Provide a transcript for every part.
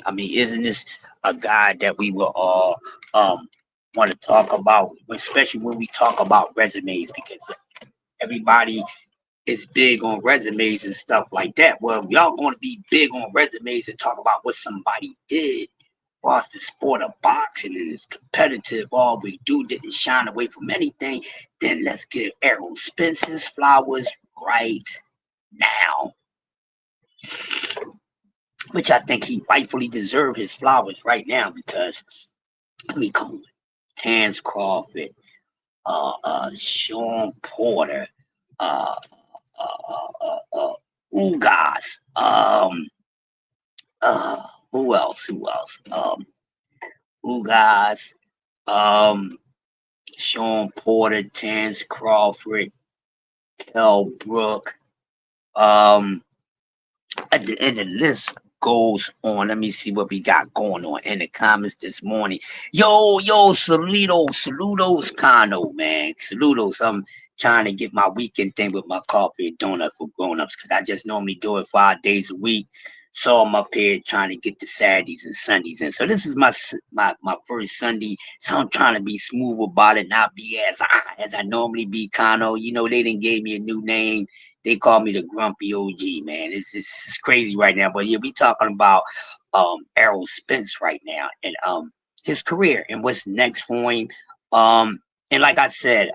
I mean, isn't this a guy that we will all want to talk about, especially when we talk about resumes, because everybody is big on resumes and stuff like that. Well, y'all going to be big on resumes and talk about what somebody did for us the sport of boxing and it's competitive. All we do didn't shine away from anything. Then let's give Errol Spence's flowers right now, which I think he rightfully deserves his flowers right now because I mean, come on, Terrence Crawford, Sean Porter, uh, Ugas, uh, who else? Who else? Ugas, um, Sean Porter, Terrence Crawford, Kell Brook, um, and the list goes on. Let me see what we got going on in the comments this morning. Yo, saludos, Kano, man. Saludos. I'm trying to get my weekend thing with my coffee and donut for grown-ups because I just normally do it 5 days a week. So I'm up here trying to get the Saturdays and Sundays in. So this is my first Sunday. So I'm trying to be smooth about it, not be as I normally be, Kano. You know, they didn't gave me a new name. They call me the grumpy OG, man. It's crazy right now. But yeah, we talking about Errol Spence right now and his career and what's next for him. And like I said,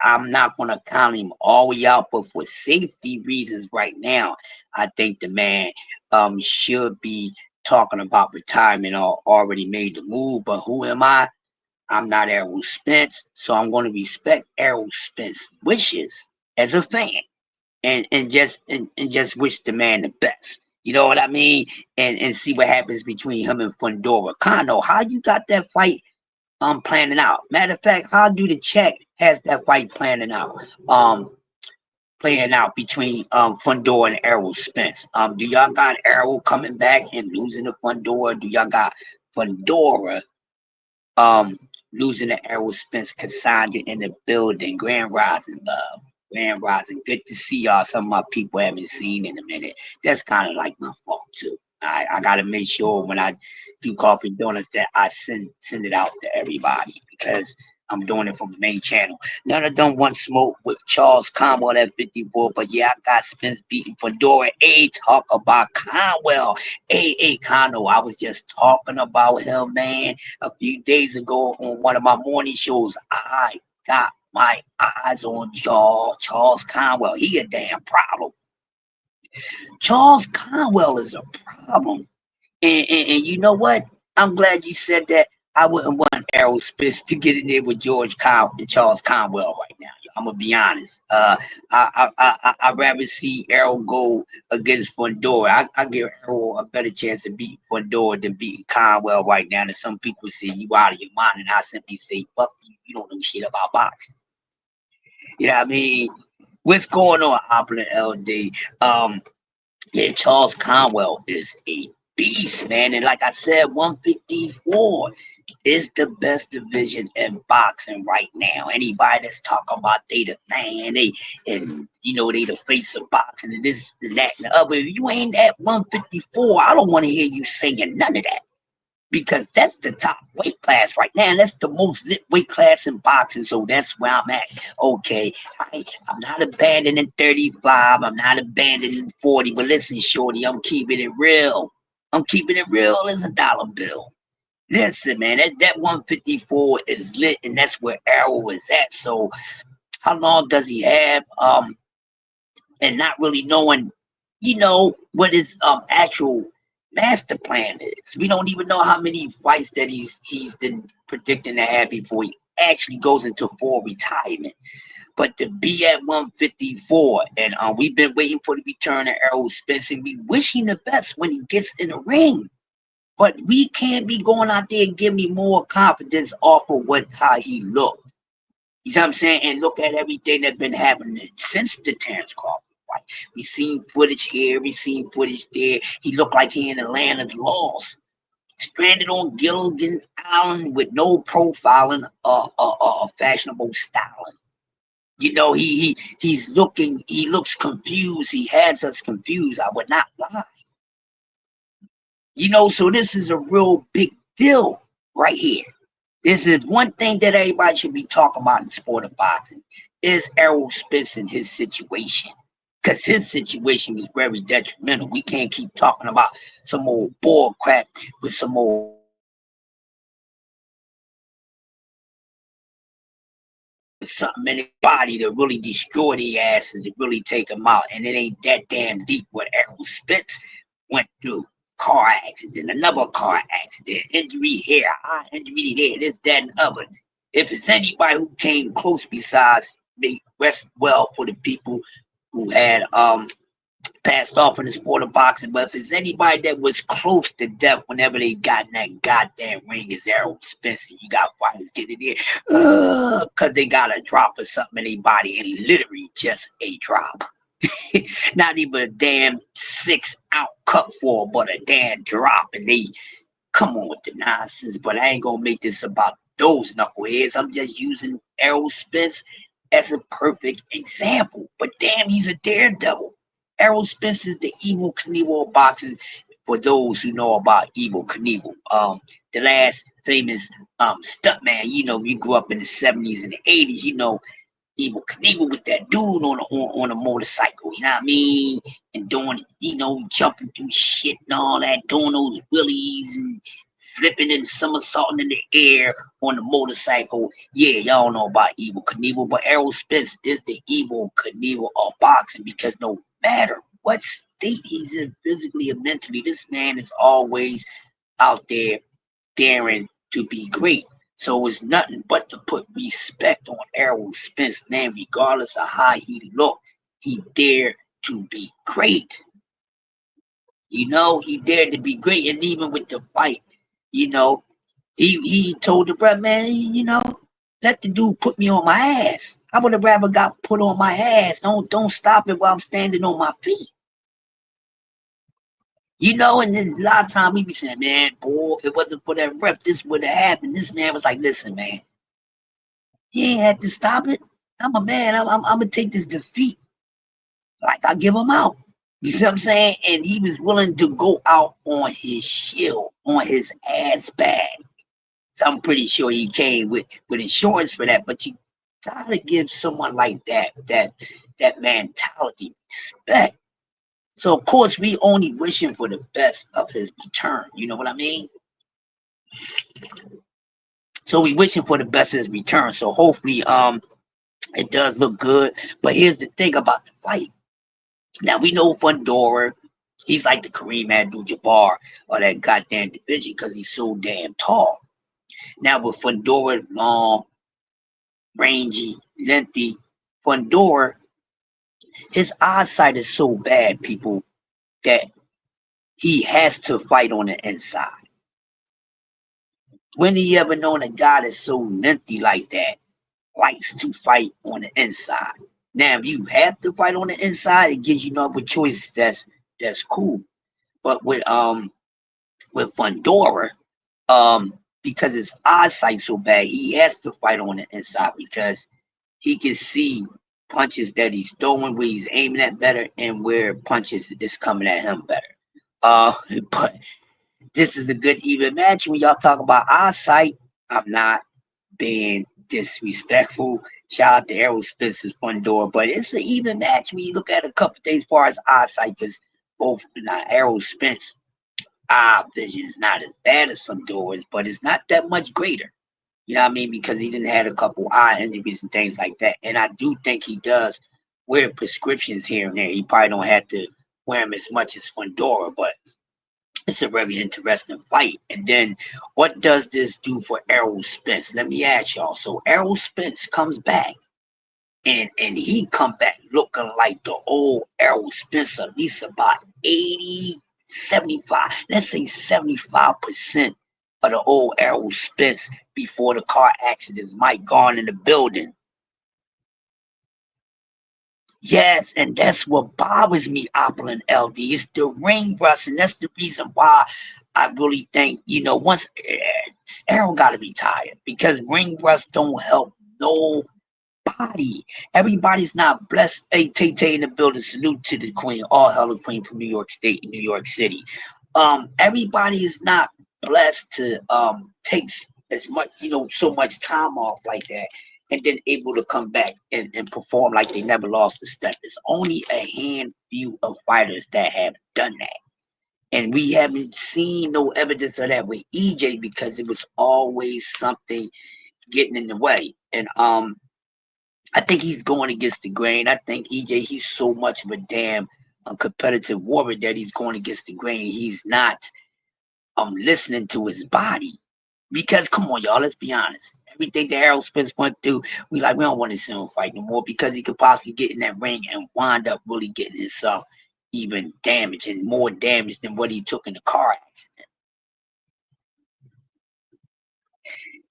I'm not gonna count him all the way out, but for safety reasons right now, I think the man should be talking about retirement or already made the move. But who am I? I'm not Errol Spence, so I'm gonna respect Errol Spence wishes as a fan and just wish the man the best. You know what I mean? And see what happens between him and Fundora. Kano, how you got that fight planning out? Matter of fact, how do the check has that fight planning out? Playing out between Fundora and Errol Spence. Do y'all got Errol coming back and losing to Fundora? Do y'all got Fundora um losing to Errol Spence? Cassandra in the building. Grand Rising love. Grand Rising. Good to see y'all. Some of my people haven't seen in a minute. That's kind of like my fault too. I gotta make sure when I do coffee donuts that I send it out to everybody because I'm doing it from the main channel. None of them want smoke with Charles Conwell at 54, but yeah, I got Spence beating Fedora. A talk about Conwell. A Conwell. I was just talking about him, man, a few days ago on one of my morning shows. I got my eyes on Charles Conwell. He a damn problem. Charles Conwell is a problem. And you know what? I'm glad you said that. I wouldn't want Errol Spence to get in there with Charles Conwell right now. I'm gonna be honest. I'd rather see Errol go against Fundora. I give Errol a better chance of beating Fundora than beating Conwell right now. And some people say you out of your mind, and I simply say, fuck you. You don't know shit about boxing. You know what I mean? What's going on, Opulent LD? Yeah, Charles Conwell is a beast, man. And like I said, 154 is the best division in boxing right now. Anybody that's talking about they the man, and you know they the face of boxing and this and that and the other. If you ain't at 154, I don't want to hear you singing none of that. Because that's the top weight class right now. And that's the most lit weight class in boxing. So that's where I'm at. Okay, I'm not abandoning 35. I'm not abandoning 40. But listen, shorty, I'm keeping it real. I'm keeping it real as a dollar bill. Listen, man, that 154 is lit, and that's where Arrow is at. So how long does he have? And not really knowing, what his actual master plan is. We don't even know how many fights that he's been predicting to have before he actually goes into full retirement. But to be at 154, and we've been waiting for the return of Errol Spence, and we wish him the best when he gets in the ring. But we can't be going out there and giving him more confidence off of how he looked. You know what I'm saying? And look at everything that's been happening since the Terrence Crawford fight. We seen footage here, we seen footage there. He looked like he in the land of the lost. Stranded on Gilligan Island with no profiling or fashionable styling. You know, he looks confused. He has us confused. I would not lie. So this is a real big deal right here. This is one thing that everybody should be talking about in the sport of boxing is Errol Spence and his situation. Because his situation was very detrimental. We can't keep talking about some old bull crap with some old something in their body to really destroy the asses, to really take them out. And it ain't that damn deep what Errol Spence went through. Car accident, another car accident, injury here, eye injury there, this, that, and other. If it's anybody who came close besides they rest well for the people who had passed off in the sport of boxing, but if it's anybody that was close to death whenever they got in that goddamn ring, is Errol Spencer. You got fighters getting in there because they got a drop or something in their body, and literally just a drop. Not even a damn 6 ounce cup full, but a damn drop, and they come on with the nonsense. But I ain't gonna make this about those knuckleheads. I'm just using Errol Spence as a perfect example. But damn, he's a daredevil. Errol Spence is the evil Knievel of boxing. For those who know about evil Knievel, the last famous stuntman. You grew up in the 70s and the 80s. Evil Knievel was that dude on a motorcycle, you know what I mean? And doing, jumping through shit and all that, doing those wheelies and flipping and somersaulting in the air on the motorcycle. Yeah, y'all know about Evil Knievel, but Errol Spence is the Evil Knievel of boxing because no matter what state he's in, physically or mentally, this man is always out there daring to be great. So it's nothing but to put respect on Errol Spence's name, regardless of how he looked. He dared to be great. He dared to be great, and even with the fight, you know, he told the brother, man, let the dude put me on my ass. I would have rather got put on my ass. Don't stop it while I'm standing on my feet. And then a lot of times we be saying, man, boy, if it wasn't for that rep, this would have happened. This man was like, listen, man, he ain't had to stop it. I'm a man. I'm gonna take this defeat like I give him out. You see what I'm saying? And he was willing to go out on his shield, on his ass bag. So I'm pretty sure he came with insurance for that. But you gotta give someone like that mentality respect. So of course we only wishing for the best of his return. You know what I mean? So we wishing for the best of his return. So hopefully it does look good. But here's the thing about the fight. Now we know Fundora, he's like the Kareem Abdul-Jabbar of that goddamn division because he's so damn tall. Now with Fundora, long, rangy, lengthy, Fundora, his eyesight is so bad, people, that he has to fight on the inside. When he ever known a guy that's so lengthy like that likes to fight on the inside? Now, if you have to fight on the inside, it gives you no other choices. That's cool. But with Fundora, because his eyesight so bad, he has to fight on the inside because he can see punches that he's throwing, where he's aiming at better, and where punches is coming at him better. But this is a good even match. When y'all talk about eyesight, I'm not being disrespectful. Shout out to Errol Spence's Fundora, but it's an even match when you look at a couple things as far as eyesight, because both Errol Spence eye vision is not as bad as Fundora's, but it's not that much greater. You know what I mean? Because he didn't have a couple eye injuries and things like that. And I do think he does wear prescriptions here and there. He probably don't have to wear them as much as Fundora, but it's a very interesting fight. And then what does this do for Errol Spence? Let me ask y'all. So Errol Spence comes back and he come back looking like the old Errol Spence, at least about 80, 75, let's say 75% of the old Errol Spence before the car accidents might gone in the building. Yes, and that's what bothers me, Apple and LD. It's the ring rust, and that's the reason why I really think, once Errol got to be tired because ring rust don't help nobody. Everybody's not blessed. Hey, Tay Tay in the building. Salute to the queen, all hella queen from New York State and New York City. everybody is not blessed to take as much, so much time off like that, and then able to come back and perform like they never lost a step. It's only a handful of fighters that have done that. And we haven't seen no evidence of that with EJ because it was always something getting in the way. And I think he's going against the grain. I think EJ, he's so much of a damn competitive warrior that he's going against the grain. He's not listening to his body. Because come on, y'all, let's be honest. Everything that Errol Spence went through, we don't want to see him fight no more because he could possibly get in that ring and wind up really getting himself even damaged and more damage than what he took in the car accident.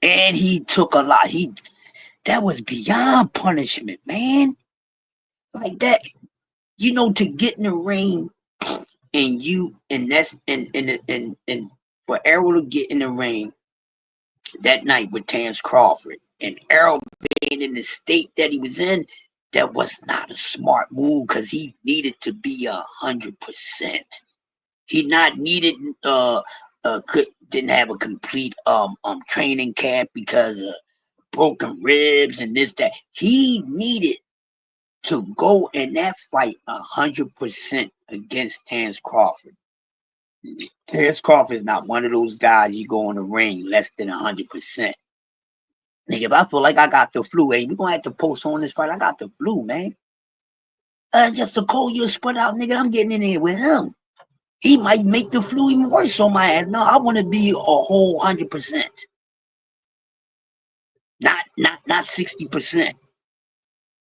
And he took a lot. That was beyond punishment, man. Like that, to get in the ring and for Errol to get in the ring that night with Terrence Crawford and Errol being in the state that he was in, that was not a smart move because he needed to be 100%. He not needed didn't have a complete training camp because of broken ribs and this that. He needed to go in that fight 100% against Terrence Crawford. Terrence Crawford is not one of those guys you go in the ring less than 100%. Nigga, if I feel like I got the flu, hey, we gonna have to post on this fight. I got the flu, man. Just a cold year spread out, nigga. I'm getting in there with him. He might make the flu even worse on my ass. No, I want to be a whole 100%, not 60%.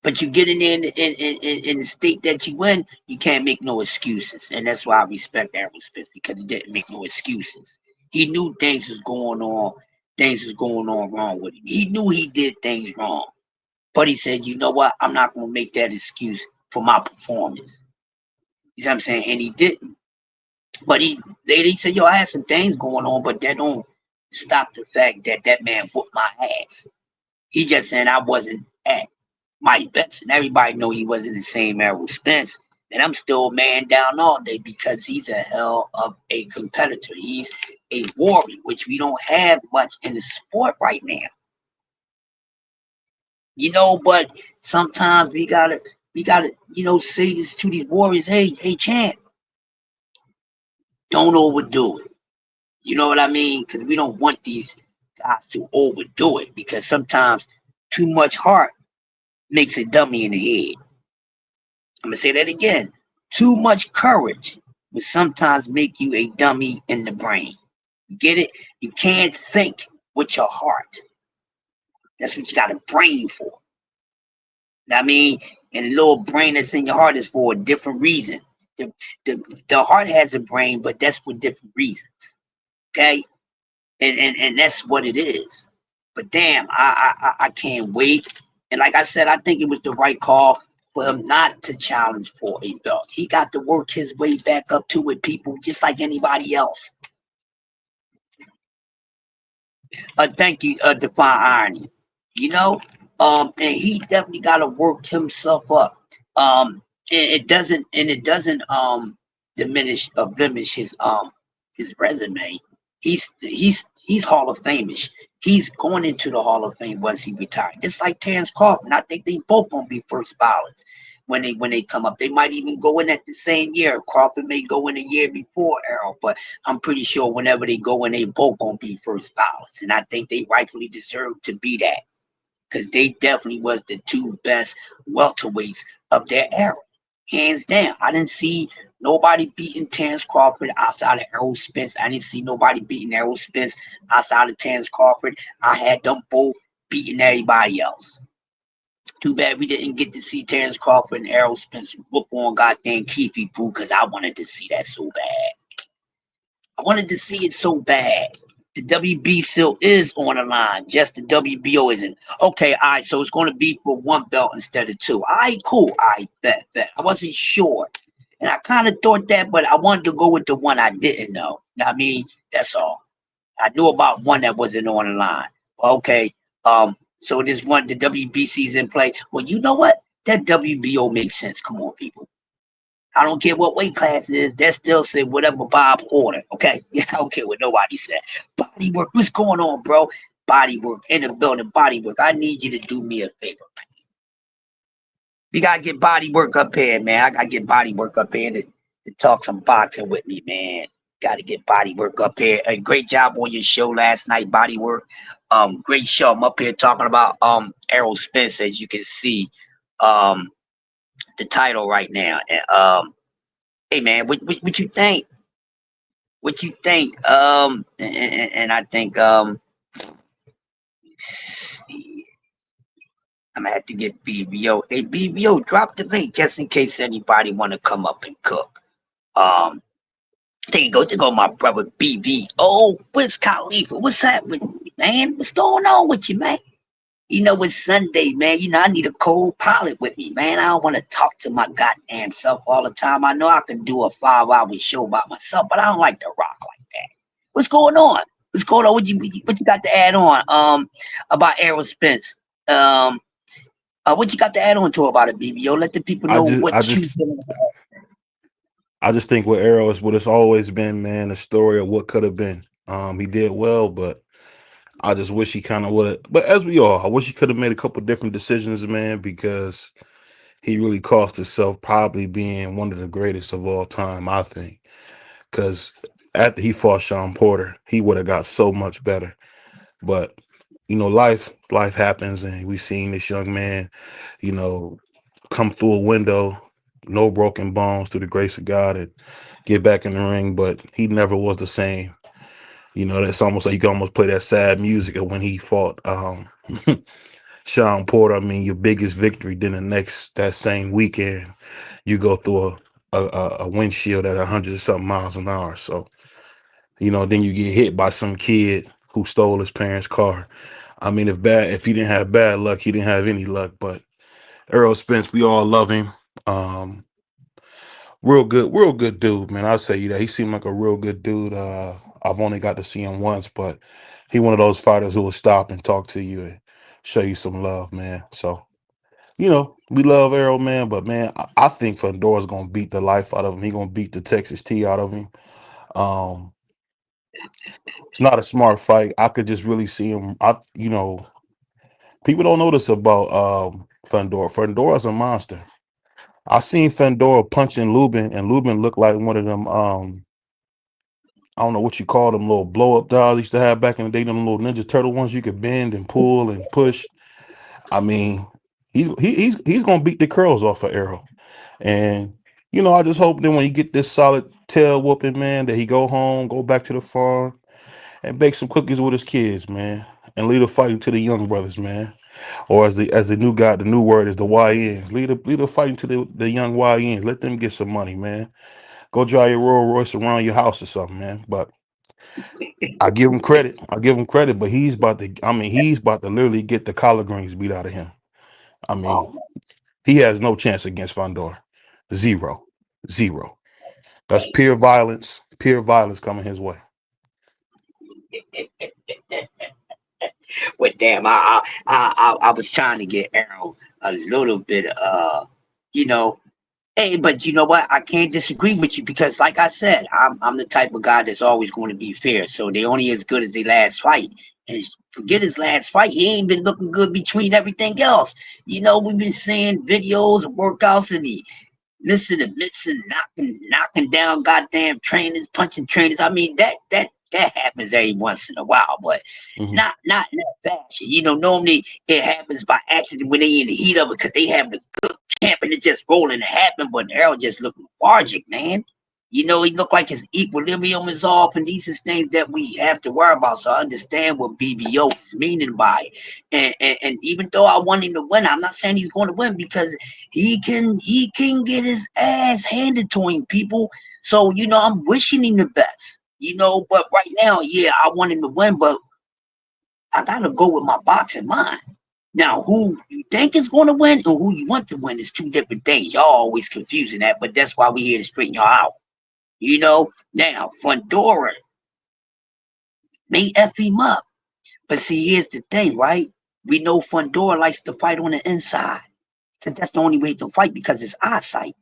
But you get in there in the state that you in, you can't make no excuses, and that's why I respect Errol Spence because he didn't make no excuses. He knew things was going on wrong with him. He knew he did things wrong, but he said, you know what? I'm not gonna make that excuse for my performance. You know what I'm saying? And he didn't. But they said, yo, I had some things going on, but that don't stop the fact that man whooped my ass. He just said I wasn't at my best, and everybody know he wasn't the same Errol Spence. And I'm still a man down all day because he's a hell of a competitor. He's a warrior, which we don't have much in the sport right now. But sometimes we gotta, say this to these warriors, hey, champ, don't overdo it. You know what I mean? Because we don't want these guys to overdo it because sometimes too much heart makes a dummy in the head. I'm going to say that again. Too much courage will sometimes make you a dummy in the brain. You get it? You can't think with your heart. That's what you got a brain for. I mean, and the little brain that's in your heart is for a different reason. The heart has a brain, but that's for different reasons. Okay? And that's what it is. But damn, I can't wait. And like I said, I think it was the right call for him not to challenge for a belt. He got to work his way back up to it, people, just like anybody else. Thank you, Define Irony. And he definitely got to work himself up. And it doesn't diminish or blemish his resume. He's Hall of Fameish. He's going into the Hall of Fame once he retired. Just like Terrence Crawford. I think they both gonna be first ballots when they come up. They might even go in at the same year. Crawford may go in a year before Errol, but I'm pretty sure whenever they go in, they both gonna be first ballots. And I think they rightfully deserve to be that. Because they definitely was the two best welterweights of their era. Hands down. I didn't see nobody beating Terrence Crawford outside of Errol Spence. I didn't see nobody beating Errol Spence outside of Terrence Crawford. I had them both beating everybody else. Too bad we didn't get to see Terrence Crawford and Errol Spence whoop on goddamn Keefe Boo because I wanted to see that so bad. I wanted to see it so bad. The WB still is on the line. Just the WBO isn't. Okay, all right, so it's going to be for one belt instead of two. All right, cool. All right, bet. I wasn't sure. And I kind of thought that, but I wanted to go with the one I didn't know. I mean, that's all. I knew about one that wasn't on the line. Okay, so this one, the WBC's in play. Well, you know what? That WBO makes sense. Come on, people. I don't care what weight class it is. They still say whatever Bob ordered. Okay, yeah, I don't care what nobody said. Body work, what's going on, bro? Body work in the building. Body work. I need you to do me a favor. We gotta get body work up here, man. I gotta get body work up here to talk some boxing with me, man. Gotta get body work up here. A great job on your show last night, body work. Great show. I'm up here talking about Errol Spence, as you can see, um, the title right now. And hey man, what you think? What you think? And I think I'm gonna have to get BBO. Hey BBO, drop the link just in case anybody wanna come up and cook. Um, there go my brother BB. Oh, what's Khalifa? What's happening, man? What's going on with you, man? You know, it's Sunday, man. You know, I need a co-pilot with me, man. I don't want to talk to my goddamn self all the time. I know I can do a 5 hour show by myself, but I don't like to rock like that. What's going on? What's going on? What you got to add on? About Errol Spence. Um, what you got to add on to about it, BBO? Let the people I know just I what you. just I just think with Arrow is what it's always been, man, a story of what could have been. He did well, but I just wish he kind of would have. But as we all, I wish he could have made a couple different decisions, man, because he really cost himself probably being one of the greatest of all time. I think because after he fought Sean Porter, he would have got so much better. But life happens, and we seen this young man, you know, come through a window, no broken bones, through the grace of God, and get back in the ring. But he never was the same. That's almost like you can almost play that sad music of when he fought Sean Porter. I mean, your biggest victory. Then the next that same weekend, you go through a windshield at 100 something miles an hour. So then you get hit by some kid who stole his parents' car. I mean, if he didn't have bad luck, he didn't have any luck. But Earl Spence, we all love him. Um, real good dude, man. I'll say you that he seemed like a real good dude. I've only got to see him once, but he one of those fighters who will stop and talk to you and show you some love, man. So we love Errol, man. But man, I think Fandora's gonna beat the life out of him. He gonna beat the Texas T out of him. Um, it's not a smart fight. I could just really see him. People don't know this about Fandora. Fandora's a monster. I seen Fandora punching Lubin, and Lubin looked like one of them. I don't know what you call them little blow up dolls used to have back in the day. Them little Ninja Turtle ones you could bend and pull and push. I mean, he's gonna beat the curls off of Arrow, and I just hope that when you get this solid tail whooping, man, that he go home, go back to the farm, and bake some cookies with his kids, man, and lead a fighting to the young brothers, man. Or as the new guy, the new word is the YNs. Lead a fighting to the young YNs. Let them get some money, man. Go drive your Rolls Royce around your house or something, man. But I give him credit. I give him credit, but he's about to. I mean, he's about to literally get the collard greens beat out of him. I mean, Oh, he has no chance against Fondor. Zero, zero. That's pure violence. Pure violence coming his way. well, damn, I was trying to get Arrow a little bit, you know, hey, but you know what? I can't disagree with you because, like I said, I'm the type of guy that's always going to be fair. So they only as good as their last fight. And forget his last fight, he ain't been looking good between everything else. You know, we've been seeing videos of workouts and he missing, knocking down goddamn trainers, punching trainers. I mean, that happens every once in a while, but Hmm. not in that fashion. You know, normally it happens by accident when they in the heat of it because they have the camp and it's just rolling to happen, but Errol just looked lethargic, man. You know, he looked like his equilibrium is off, and these is things that we have to worry about. So I understand what BBO is meaning by it. And even though I want him to win, I'm not saying he's going to win because he can get his ass handed to him, people. So, I'm wishing him the best. But right now, yeah, I want him to win, but I gotta go with my boxing mind. Now, who you think is going to win and who you want to win is two different things. Y'all always confusing that, but that's why we here to straighten y'all out. Now, Fundora may F him up. But see, here's the thing, right? We know Fundora likes to fight on the inside. So that's the only way to fight because it's eyesight.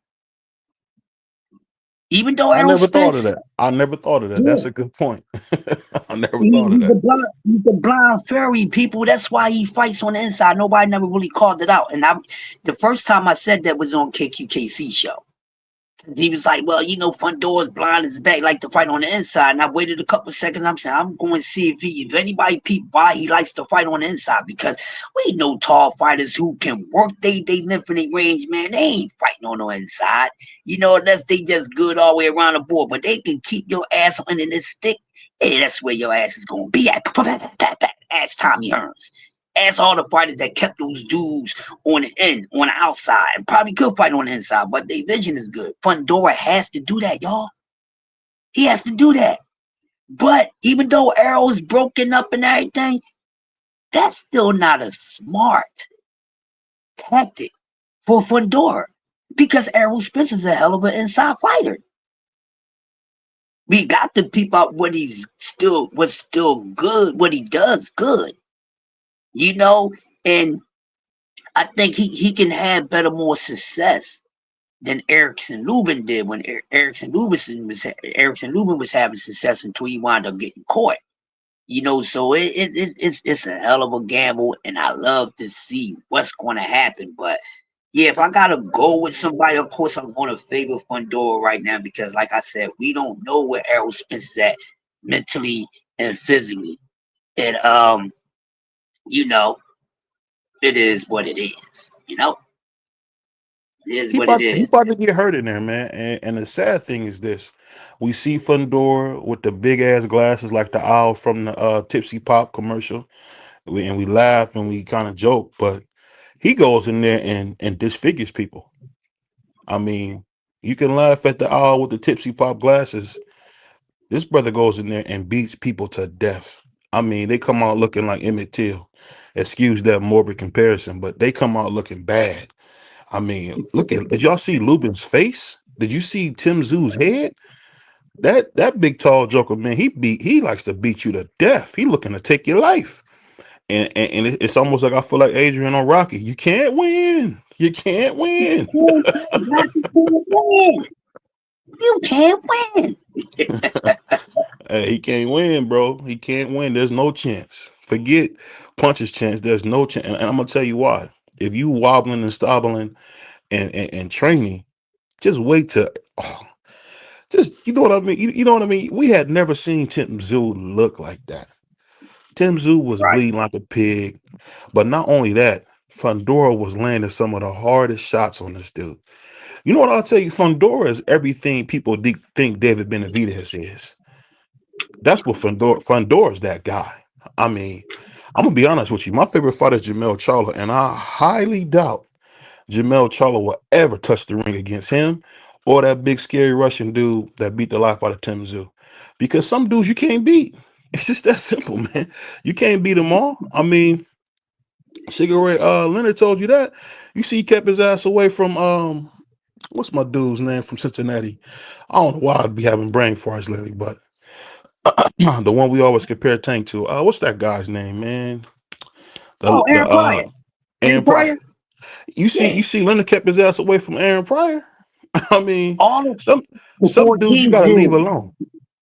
Even though I Errol never thought of Spence, that. I never thought of that. yeah, That's a good point. I never thought of that. he's a blind fairy, people. That's why he fights on the inside. Nobody never really called it out. And the first time I said that was on KQKC show. He was like, well, Fundora's blind as back, like to fight on the inside. And I waited a couple of seconds. I'm saying, I'm going to see if anybody peep why he likes to fight on the inside. Because we know tall fighters who can work they infinite range, man. They ain't fighting on the inside. Unless they just good all the way around the board. But they can keep your ass under this stick. Hey, that's where your ass is going to be at. Ask Tommy Hearns. Ask all the fighters that kept those dudes on the end, on the outside, and probably could fight on the inside, but their vision is good. Fundora has to do that, y'all. He has to do that. But even though Arrow is broken up and everything, that's still not a smart tactic for Fundora because Errol Spence is a hell of an inside fighter. We got to peep out what's still good, what he does good, you know, and I think he can have better, more success than Erickson Lubin did when Erickson Lubin was having success until he wound up getting caught. So it's a hell of a gamble, and I love to see what's going to happen. But yeah, if I gotta go with somebody, of course I'm going to favor Fundora right now because, like I said, we don't know where Errol Spence is at mentally and physically. And you know, it is what it is. It is what it He is. about to get hurt in there, man. And the sad thing is this: we see Fundora with the big ass glasses, like the owl from the Tipsy Pop commercial, and we laugh and we kind of joke, but he goes in there and disfigures people. I mean, you can laugh at the owl with the Tipsy Pop glasses. This brother goes in there and beats people to death. I mean, they come out looking like Emmett Till. Excuse that morbid comparison, but they come out looking bad. I mean, look at, did y'all see Lubin's face? Did you see Tim Zoo's head? That big tall joker, man, he likes to beat you to death. He looking to take your life. And it's almost like I feel like Adrian on Rocky. You can't win. You can't win. You can't win. Hey, he can't win, bro. He can't win. There's no chance. Forget punches chance. There's no chance. And I'm gonna tell you why. If you wobbling and stobbling and training, just wait to just you know what I mean. You know what I mean. We had never seen Tim Zoo look like that. Tim Zoo was Right. bleeding like a pig, but not only that, Fundora was landing some of the hardest shots on this dude. You know what I'll tell you? Fundora is everything people think David Benavidez is. That's what Fundora's that guy. I mean, I'm gonna be honest with you. My favorite fighter is Jamel Charlo, and I highly doubt Jamel Charlo will ever touch the ring against him or that big scary Russian dude that beat the life out of Tim Zoo. Because some dudes you can't beat. It's just that simple, man. You can't beat them all. I mean, Sugar Ray Leonard told you that. You see, he kept his ass away from what's my dude's name from Cincinnati? I don't know why I'd be having brain farts lately, but the one we always compare Tank to. What's that guy's name, man? Oh, The Aaron Pryor. Aaron Aaron Pryor. Pryor. You Yeah. see Leonard kept his ass away from Aaron Pryor. I mean, All of some the some four dudes you kings gotta leave did. alone.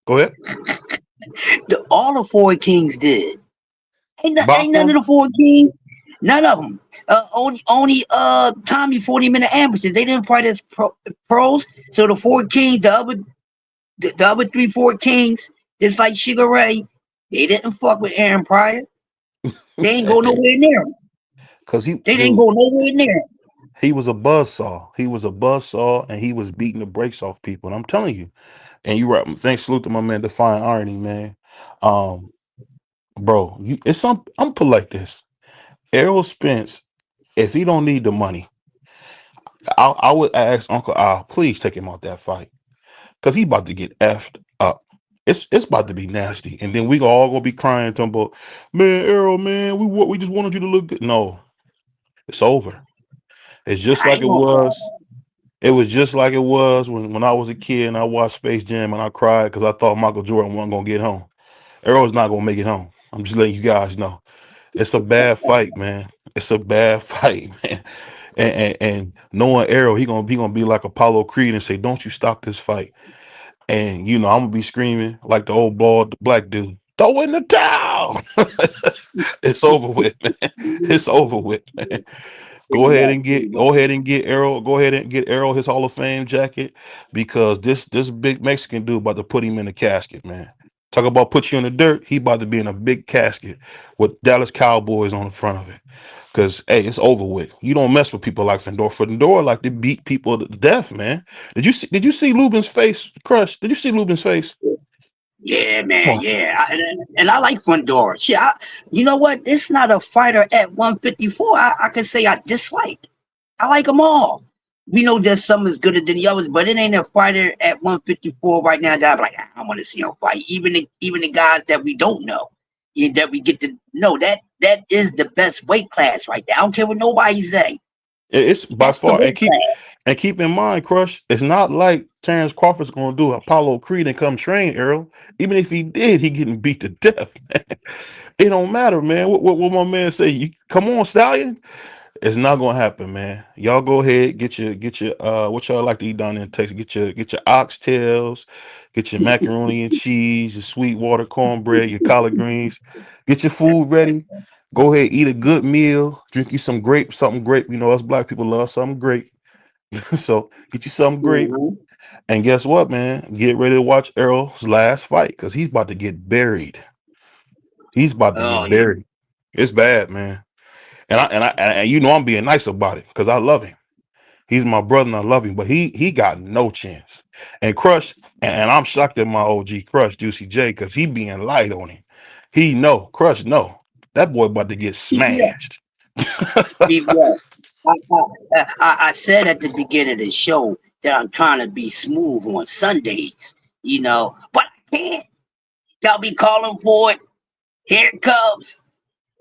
Go ahead. All the four kings did. Ain't none of Bachman. the four kings. None of them. Only Tommy 40-minute ambushes. They didn't fight as pros. So the four kings, the other three four kings, just like Sugar Ray, they didn't fuck with Aaron Pryor. They ain't go Hey, nowhere near him. cause he They didn't dude, go nowhere near him. he was a buzzsaw. He was a buzzsaw and he was beating the brakes off people. And I'm telling you, and you right. Thanks, salute to my man, Define Irony, man. Um, bro, it's some I'm put like this. Errol Spence, if he don't need the money, I would ask Uncle Al, please take him out that fight. Cause he about to get effed up. It's about to be nasty. And then we all gonna be crying talking about, man, Errol, man, we just wanted you to look good. No, it's over. It's just I like ain't it gonna was. It was just like it was when I was a kid and I watched Space Jam and I cried because I thought Michael Jordan wasn't gonna get home. Errol's not gonna make it home. I'm just letting you guys know. It's a bad fight, man. It's a bad fight, man. and knowing Errol, he gonna be like Apollo Creed and say, "Don't you stop this fight." And I'm gonna be screaming like the old bald black dude, "Throw in the towel!" It's over with, man. It's over with, man. Pretty much, pretty much. Go ahead and get Errol. Go ahead and get Errol his Hall of Fame jacket because this big Mexican dude about to put him in the casket, man. Talk about put you in the dirt. He about to be in a big casket with Dallas Cowboys on the front of it. Cause hey, it's over with. You don't mess with people like Fedor. Fedor like to beat people to death, man. Did you see Lubin's face crush? Did you see Lubin's face? Yeah, Come man. on. Yeah, and I like Fundora. Shit, you know what? This is not a fighter at 154. I can say I dislike. I like them all. We know that some is gooder than the others, but it ain't a fighter at 154 right now that I'm like, I want to see him fight. Even the guys that we don't know, that we get to know, that is the best weight class right there. I don't care what nobody say. It's by That's the far, weight class. and keep in mind, Crush. It's not like Terrence Crawford's going to do Apollo Creed and come train Errol. Even if he did, he getting beat to death. Man. It don't matter, man. What my man say? You come on, Stallion. It's not gonna happen, man. Y'all go ahead, get your what y'all like to eat down there in Texas. Get your oxtails, get your macaroni and cheese, your sweet water cornbread, your collard greens. Get your food ready. Go ahead, eat a good meal. Drink you some grape, something grape. Us black people love something grape. So get you some grape. Mhm. And guess what, man? Get ready to watch Errol's last fight because he's about to get buried. He's about to Oh get yeah. buried. It's bad, man. And I'm being nice about it because I love him. He's my brother and I love him, but he got no chance. And Crush, and I'm shocked at my OG Crush, Juicy J, because he being light on him. He know, Crush know. That boy about to get smashed. BBS. I said at the beginning of the show that I'm trying to be smooth on Sundays, but I can't. Y'all be calling for it. Here it comes.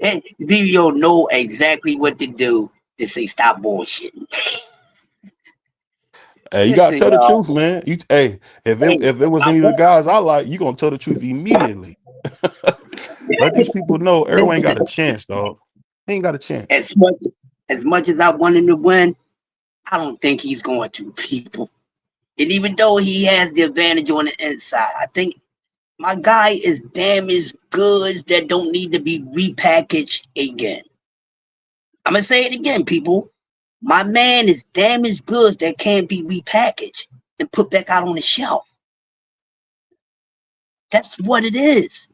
And BBO know exactly what to do to say stop bullshitting. Hey, you gotta Listen, tell the y'all. truth, man. Hey, if it Hey, if it was I any of the want guys I like, you gonna tell the truth immediately. Let these people know Errol ain't got a listen. chance, dog. He ain't got a chance. As much as I want him to win, I don't think he's going to. People, and even though he has the advantage on the inside, I think my guy is damaged goods that don't need to be repackaged again. I'm gonna say it again, people. My man is damaged goods that can't be repackaged and put back out on the shelf. That's what it is.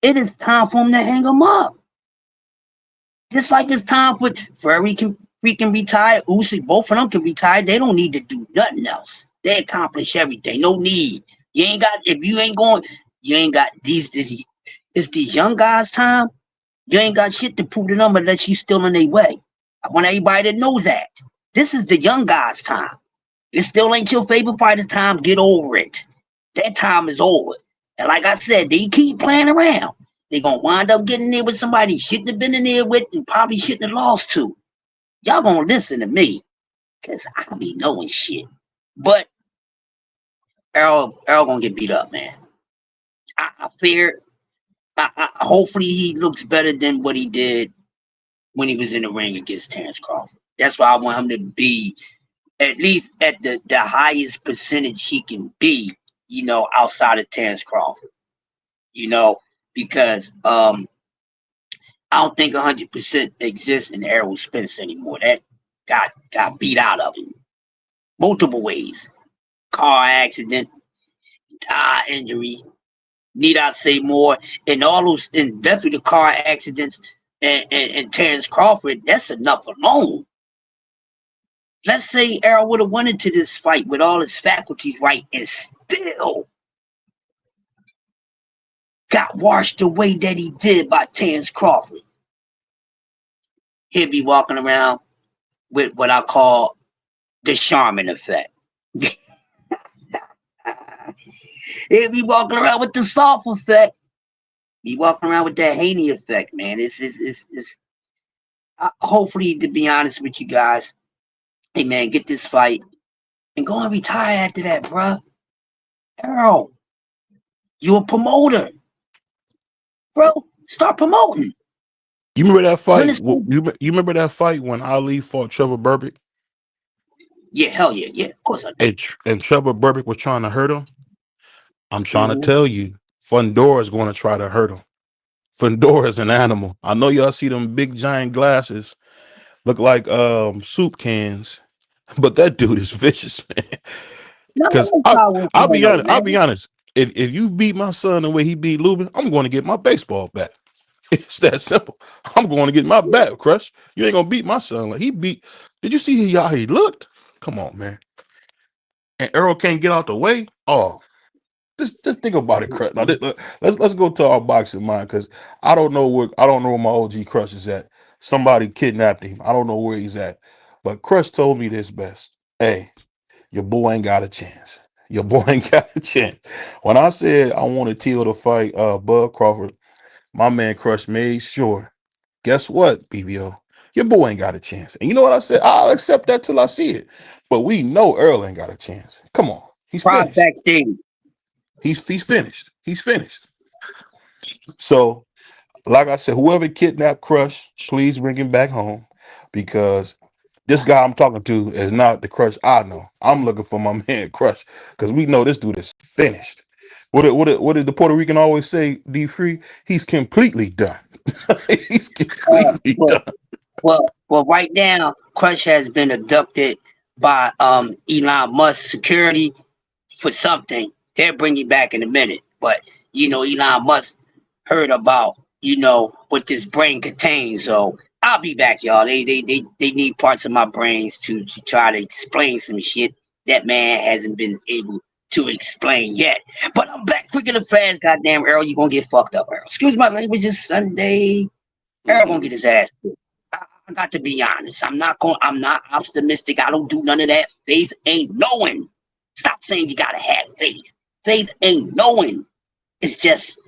It is time for him to hang him up. Just like it's time for Furry can freaking retire. Usyk, both of them can retire. They don't need to do nothing else. They accomplish everything. No need. You ain't got if you ain't going. You ain't got these. It's these young guys' time. You ain't got shit to prove to them unless you still in their way. I want everybody to know that. This is the young guys' time. It still ain't your favorite fighter's time. Get over it. That time is over. And like I said, they keep playing around. They gonna wind up getting there with somebody you shouldn't have been in there with and probably shouldn't have lost to. Y'all gonna listen to me, cause I be knowing shit. But Errol gonna get beat up, man. I fear. Hopefully he looks better than what he did when he was in the ring against Terrence Crawford. That's why I want him to be at least at the highest percentage he can be, outside of Terrence Crawford, you know, because I don't think 100% exists in Errol Spence anymore. That got beat out of him multiple ways. Car accident, eye injury. Need I say more? And all those, and definitely the car accidents and Terrence Crawford. That's enough alone. Let's say Errol would have went into this fight with all his faculties right and still got washed the way that he did by Terrence Crawford. He'd be walking around with what I call the Charmin effect. He'd be walking around with the soft effect. Be walking around with that Haney effect, man. It's hopefully, to be honest with you guys, hey man, get this fight and go and retire after that, bruh. Errol, you a promoter, bro. Start promoting. You remember that When fight? is You remember that fight when Ali fought Trevor Burbick yeah, hell yeah, yeah, of course I do. and Trevor Burbick was trying to hurt him? I'm trying to Hmm. tell you, Fundora is going to try to hurt him. Fundora is an animal. I know y'all see them big giant glasses look like soup cans, but that dude is vicious, man. No, I Because like Power I'll be Fernando, honest. I'll be man. honest. If you beat my son the way he beat Lubin, I'm going to get my baseball bat. It's that simple. I'm going to get my bat, Crush. You ain't gonna beat my son like he beat. Did you see how he looked? Come on, man. And Earl can't get out the way. Oh, just think about it, Crush. Now let's go to our boxing mind because I don't know where my OG Crush is at. Somebody kidnapped him. I don't know where he's at. But Crush told me this best. Hey, your boy ain't got a chance. Your boy ain't got a chance. When I said I wanted Teal to fight Bud Crawford, my man Crush made sure. Guess what, BBO? Your boy ain't got a chance. And you know what I said? I'll accept that till I see it. But we know Earl ain't got a chance. Come on. He's Prize finished. backstage. He's finished. He's finished. So, like I said, whoever kidnapped Crush, please bring him back home because this guy I'm talking to is not the Crush I know. I'm looking for my man Crush because we know this dude is finished. What did the Puerto Rican always say? D Free, he's completely done. He's completely But done. well, right now, Crush has been abducted by Elon Musk security for something. They'll bring you back in a minute. But Elon Musk heard about what this brain contains. So I'll be back, y'all. They need parts of my brains to try to explain some shit that man hasn't been able to explain yet. But I'm back quicker than fast, goddamn Earl. You gonna get fucked up, Earl. Excuse my language, it's Sunday. Earl gonna Mm-mm. get his ass kicked. I got to be honest. I'm not optimistic. I don't do none of that. Faith ain't knowing. Stop saying you gotta have faith. Faith ain't knowing. It's just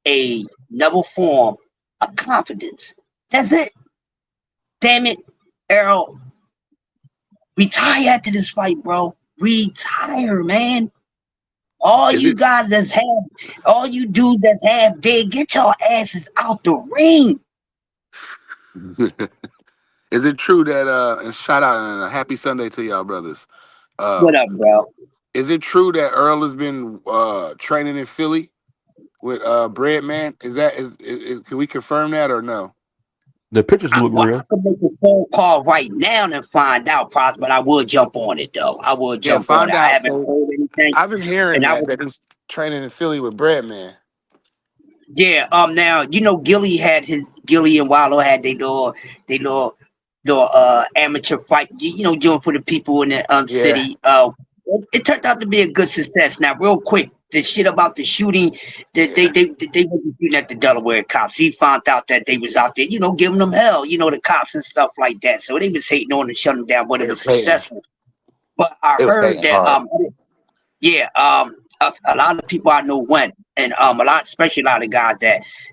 a another form of confidence. That's it. Damn it, Errol. Retire after this fight, bro. Retire, man. All Is you it guys that's have, all you dudes that's half dead, get your asses out the ring. is it true that and shout out and a happy Sunday to y'all brothers. What Uh up, bro? is it true that Earl has been training in Philly with Breadman? Can we confirm that or no? The pictures look Well, I real. could make a phone call right now and find out, Pros, but I would jump on it though. I would Yeah, jump on find it. I out. haven't So heard anything, I've been hearing and I that was he's training in Philly with Breadman. yeah. Now Gilly and Wallow had their amateur fight. Doing for the people in the Yeah, city. It turned out to be a good success. Now, real quick, the shit about the shooting, that yeah. they wasn't shooting at the Delaware cops. He found out that they was out there, giving them hell, the cops and stuff like that. So they was hating on and shutting them down, but it They was was hating. successful. But I It was heard hating that hard. yeah, a lot of people I know went, and especially a lot of guys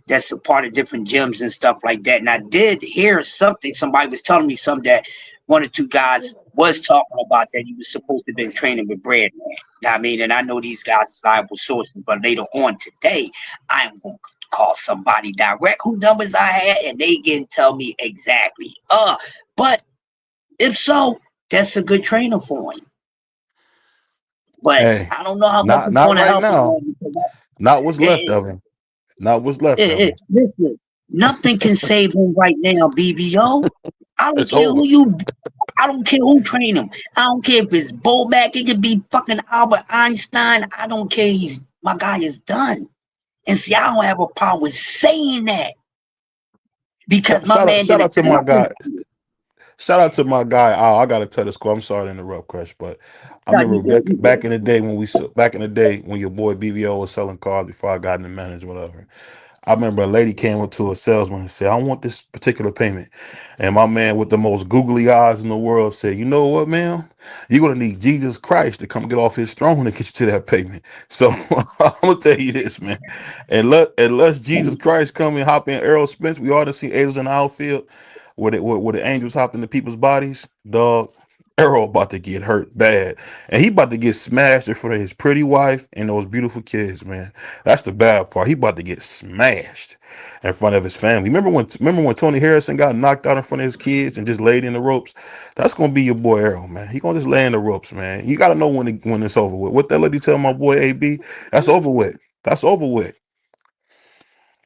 that's a part of different gyms and stuff like that. And I did hear something. Somebody was telling me something that one or two guys was talking about that he was supposed to have been training with Bread Man. I mean, and I know these guys is liable sources, but later on today, I am going to call somebody direct who numbers I had, and they can tell me exactly. But if so, that's a good trainer for him. But Hey, I don't know how much not it's not going to right help him, now. man, because Not what's left it, of him. Not what's left of him. listen, nothing can save him right now, BBO. I don't It's care over. who you. I don't care who train him. I don't care if it's Bomac. It could be fucking Albert Einstein. I don't care. My guy is done. And see, I don't have a problem with saying that because my man did Shout an out to my excellent. guy. Shout out to my guy. I gotta tell this quote. I'm sorry to interrupt, Crush, but I No, remember you good. You back good. in the day back in the day when your boy BVO was selling cars before I got in the manager, whatever. I remember a lady came up to a salesman and said, "I want this particular payment," and my man with the most googly eyes in the world said, "You know what, man? You're gonna need Jesus Christ to come get off His throne and get you to that payment." So I'm gonna tell you this, man. Unless Jesus Christ come and hop in Errol Spence, we ought to see angels in the outfield where the angels hopped into people's bodies, dog. Errol about to get hurt bad, and he about to get smashed in front of his pretty wife and those beautiful kids. Man, that's the bad part. He about to get smashed in front of his family. Remember when Tony Harrison got knocked out in front of his kids and just laid in the ropes? That's gonna be your boy Errol, man. He gonna just lay in the ropes, man. You gotta know when it's over with. What that lady tell my boy AB? That's over with. That's over with.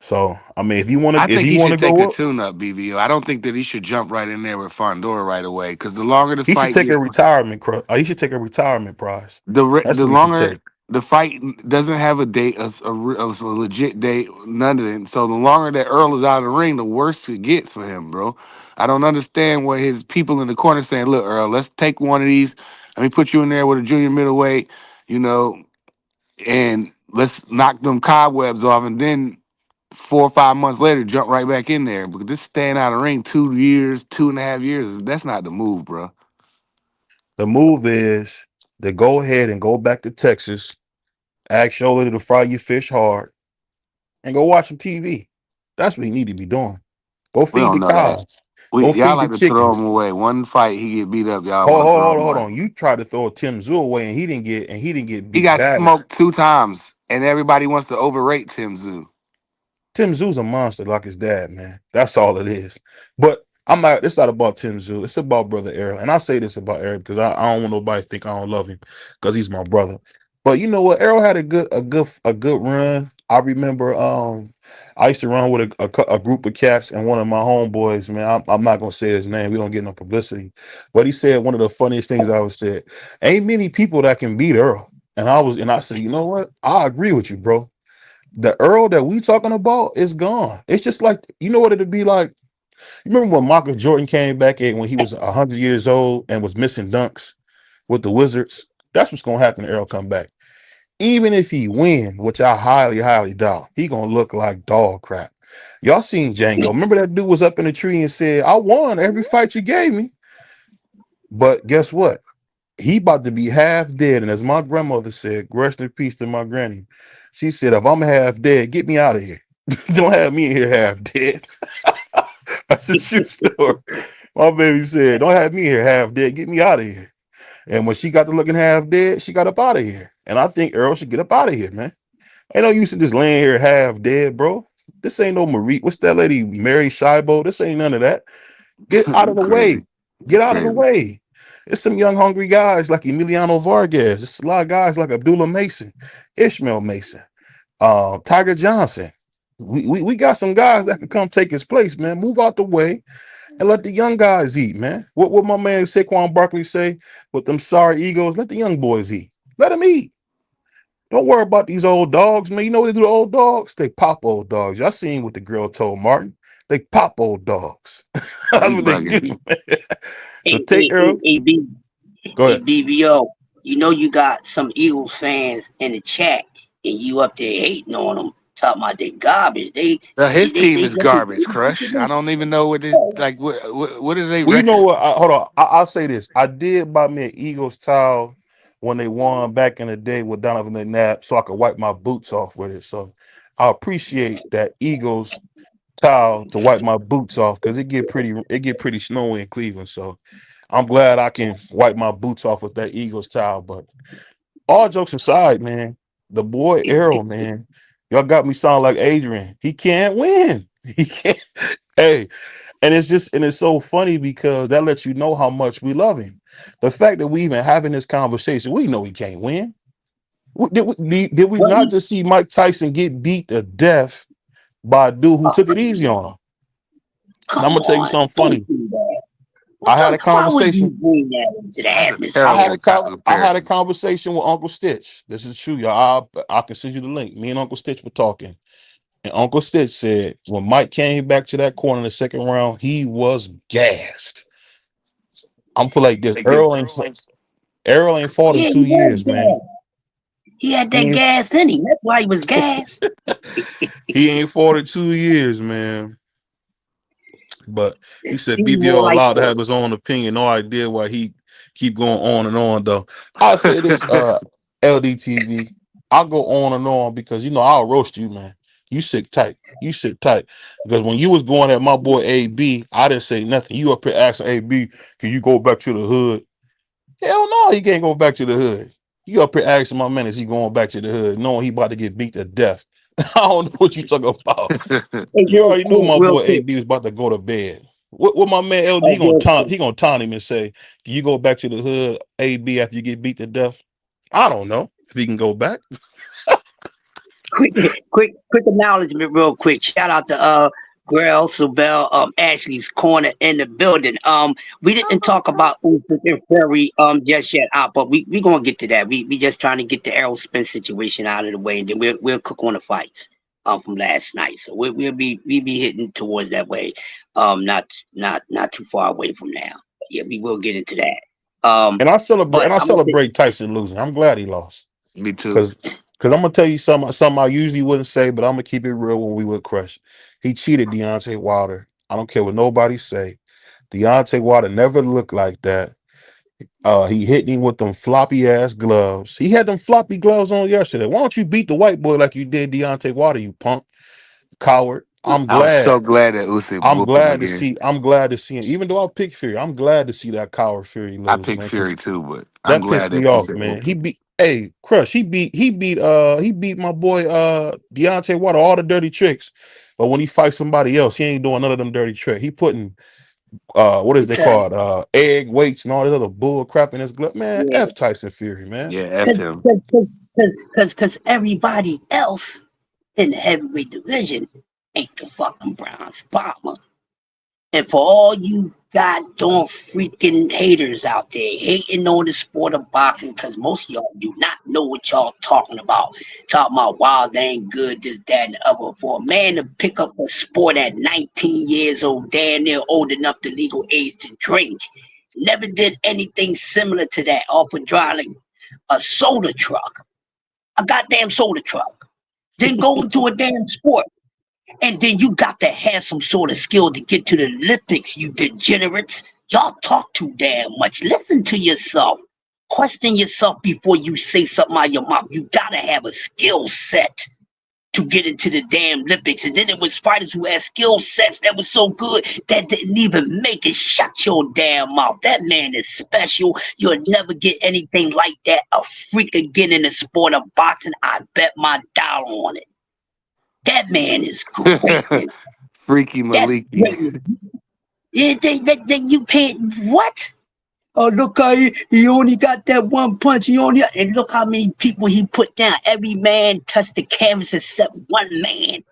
So I mean, I if think you he wanna should take a go up, tune-up, BBO. I don't think that he should jump right in there with Fondora right away. Because the longer the he should fight take a gets, retirement. He should take a retirement prize. That's the what he should longer take. the fight doesn't have a date, a legit date, none of it. So the longer that Earl is out of the ring, the worse it gets for him, bro. I don't understand what his people in the corner saying. Look, Earl, let's take one of these. Let me put you in there with a junior middleweight, you know, and let's knock them cobwebs off, and then 4 or 5 months later, jump right back in there. Because this staying out of the ring 2 years, 2.5 years, that's not the move, bro. The move is to go ahead and go back to Texas, ask Shola to fry your fish hard, and go watch some TV. That's what you need to be doing. Go We feed don't the know that. cows. We Go y'all feed the like to throw him chickens. away. One fight, he get beat up. Y'all Hold, want to throw hold, him hold away. on. You tried to throw Tim Zoo away, and he didn't get He beat got bad. smoked 2 times, and everybody wants to overrate Tim Zoo. Tim Zoo's a monster like his dad, man. That's all it is. But I'm not. It's not about Tim Zoo. It's about brother Errol. And I say this about Errol because I don't want nobody to think I don't love him because he's my brother. But you know what? Errol had a good run. I remember I used to run with a group of cats and one of my homeboys. Man, I'm not gonna say his name. We don't get no publicity. But he said one of the funniest things I ever said. Ain't many people that can beat Earl. And I said, you know what? I agree with you, bro. The Earl that we talking about is gone. It's just like you know what it'd be like. You remember when Michael Jordan came back in when he was 100 years old and was missing dunks with the Wizards? That's what's gonna happen to Earl come back. Even if he win, which I highly, highly doubt, he gonna look like dog crap. Y'all seen Django? Remember that dude was up in the tree and said, "I won every fight you gave me." But guess what? He about to be half dead. And as my grandmother said, rest in peace to my granny. She said, if I'm half dead, get me out of here. Don't have me in here half dead. That's a true story. My baby said, don't have me here half dead. Get me out of here. And when she got to looking half dead, she got up out of here. And I think Earl should get up out of here, man. Ain't no use to just laying here half dead, bro. This ain't no Marie. What's that lady, Mary Shibo? This ain't none of that. Get out of You the way. crazy. Get You out of the crazy. way. It's some young, hungry guys like Emiliano Vargas. It's a lot of guys like Abdullah Mason, Ishmael Mason, Tiger Johnson. We got some guys that can come take his place, man. Move out the way and let the young guys eat, man. What my man Saquon Barkley say with them sorry egos? Let the young boys eat. Let them eat. Don't worry about these old dogs, man. You know what they do to old dogs? They pop old dogs. Y'all seen what the girl told Martin. They pop old dogs. That's You what they do, bugging. man. So Hey, take Earl. Go hey, ahead. BBO, you know you got some Eagles fans in the chat, and you up there hating on them, talking about they garbage. His team They is just garbage, Crush. I don't even know what this like. What is a Well, you know record? what? Hold on. I'll say this. I did buy me an Eagles towel when they won back in the day with Donovan McNabb, so I could wipe my boots off with it. So I appreciate that Eagles towel to wipe my boots off because it get pretty snowy in Cleveland. So I'm glad I can wipe my boots off with that Eagles towel. But all jokes aside, man, the boy Errol, man, y'all got me sound like Adrian. He can't win. He can't. Hey, and it's so funny because that lets you know how much we love him. The fact that we even having this conversation, we know he can't win. Did we Well, not just see Mike Tyson get beat to death by a dude who oh, took it easy on him? And I'm come gonna tell you on, something don't funny. do that. I had a Why would you conversation. bring that into the That's a I had atmosphere? terrible a co- I had a comparison. conversation with Uncle Stitch. This is true, y'all. I can send you the link. Me and Uncle Stitch were talking, and Uncle Stitch said when Mike came back to that corner in the second round, he was gassed. I'm put like this: Errol ain't fought in Yeah, two he was years, man. gas. He had He that ain't, gas in him. That's why he was gas. he ain't fought in 2 years, man. But he It said seemed more BBO like allowed to that. have his own opinion. No idea why he keep going on and on though. I'll say this, LDTV. I'll go on and on because I'll roast you, man. You sit tight. You sit tight. Because when you was going at my boy AB, I didn't say nothing. You up here asking AB, can you go back to the hood? Hell no, he can't go back to the hood. You up here asking my man, is he going back to the hood, knowing he about to get beat to death? I don't know what you talking about. Hey, You already knew my real boy quick, AB was about to go to bed. What my man LD, he gonna real taunt, quick. he gonna taunt him and say, "Can you go back to the hood, AB, after you get beat to death?" I don't know if he can go back. quick, quick acknowledgement, real quick. Shout out to Grail, Subel, Ashley's corner in the building. We didn't talk about Usyk and Fury just yet, but we gonna get to that. We just trying to get the Errol Spence situation out of the way, and then we'll cook on the fights from last night. So we'll be hitting towards that way. Not too far away from now. But yeah, we will get into that. And I celebrate, But and I I'm gonna say, celebrate Tyson losing. I'm glad he lost. Me too. Because I'm gonna tell you something I usually wouldn't say, but I'm gonna keep it real when we would crush. He cheated Deontay Wilder. I don't care what nobody say. Deontay Wilder never looked like that. He hit him with them floppy ass gloves. He had them floppy gloves on yesterday. Why don't you beat the white boy like you did Deontay Wilder, you punk coward? I'm I was glad. so glad that Usyk I'm whooped him glad to again. see. I'm glad to see him. Even though I picked Fury, I'm glad to see that coward Fury I lose, picked man. Because Fury too, but I'm that glad pissed me that off, Usyk man. whooped He him. beat Crush. He beat my boy Deontay Water all the dirty tricks. But when he fights somebody else, he ain't doing none of them dirty tricks. He putting what is they because called? Egg weights and all this other bull crap in his glove. Man, yeah, F Tyson Fury, man. Yeah, F because him. everybody else in the heavyweight division ain't the fucking Browns bomber. And for all you goddamn freaking haters out there hating on the sport of boxing, because most of y'all do not know what y'all talking about. Talking about, wow, they ain't good, this, that, and the other. For a man to pick up a sport at 19 years old, damn near old enough to legal age to drink, never did anything similar to that off of driving a soda truck, a goddamn soda truck. Then go into a damn sport. And then you got to have some sort of skill to get to the Olympics, you degenerates. Y'all talk too damn much. Listen to yourself. Question yourself before you say something out of your mouth. You gotta have a skill set to get into the damn Olympics. And then it was fighters who had skill sets that was so good that didn't even make it. Shut your damn mouth. That man is special. You'll never get anything like that. A freak again in the sport of boxing. I bet my dollar on it. That man is greatness. Freaky That's Maliki. greatness. Yeah, then you can't. What? Oh, look how he only got that one punch. He only and look how many people he put down. Every man touched the canvas except one man.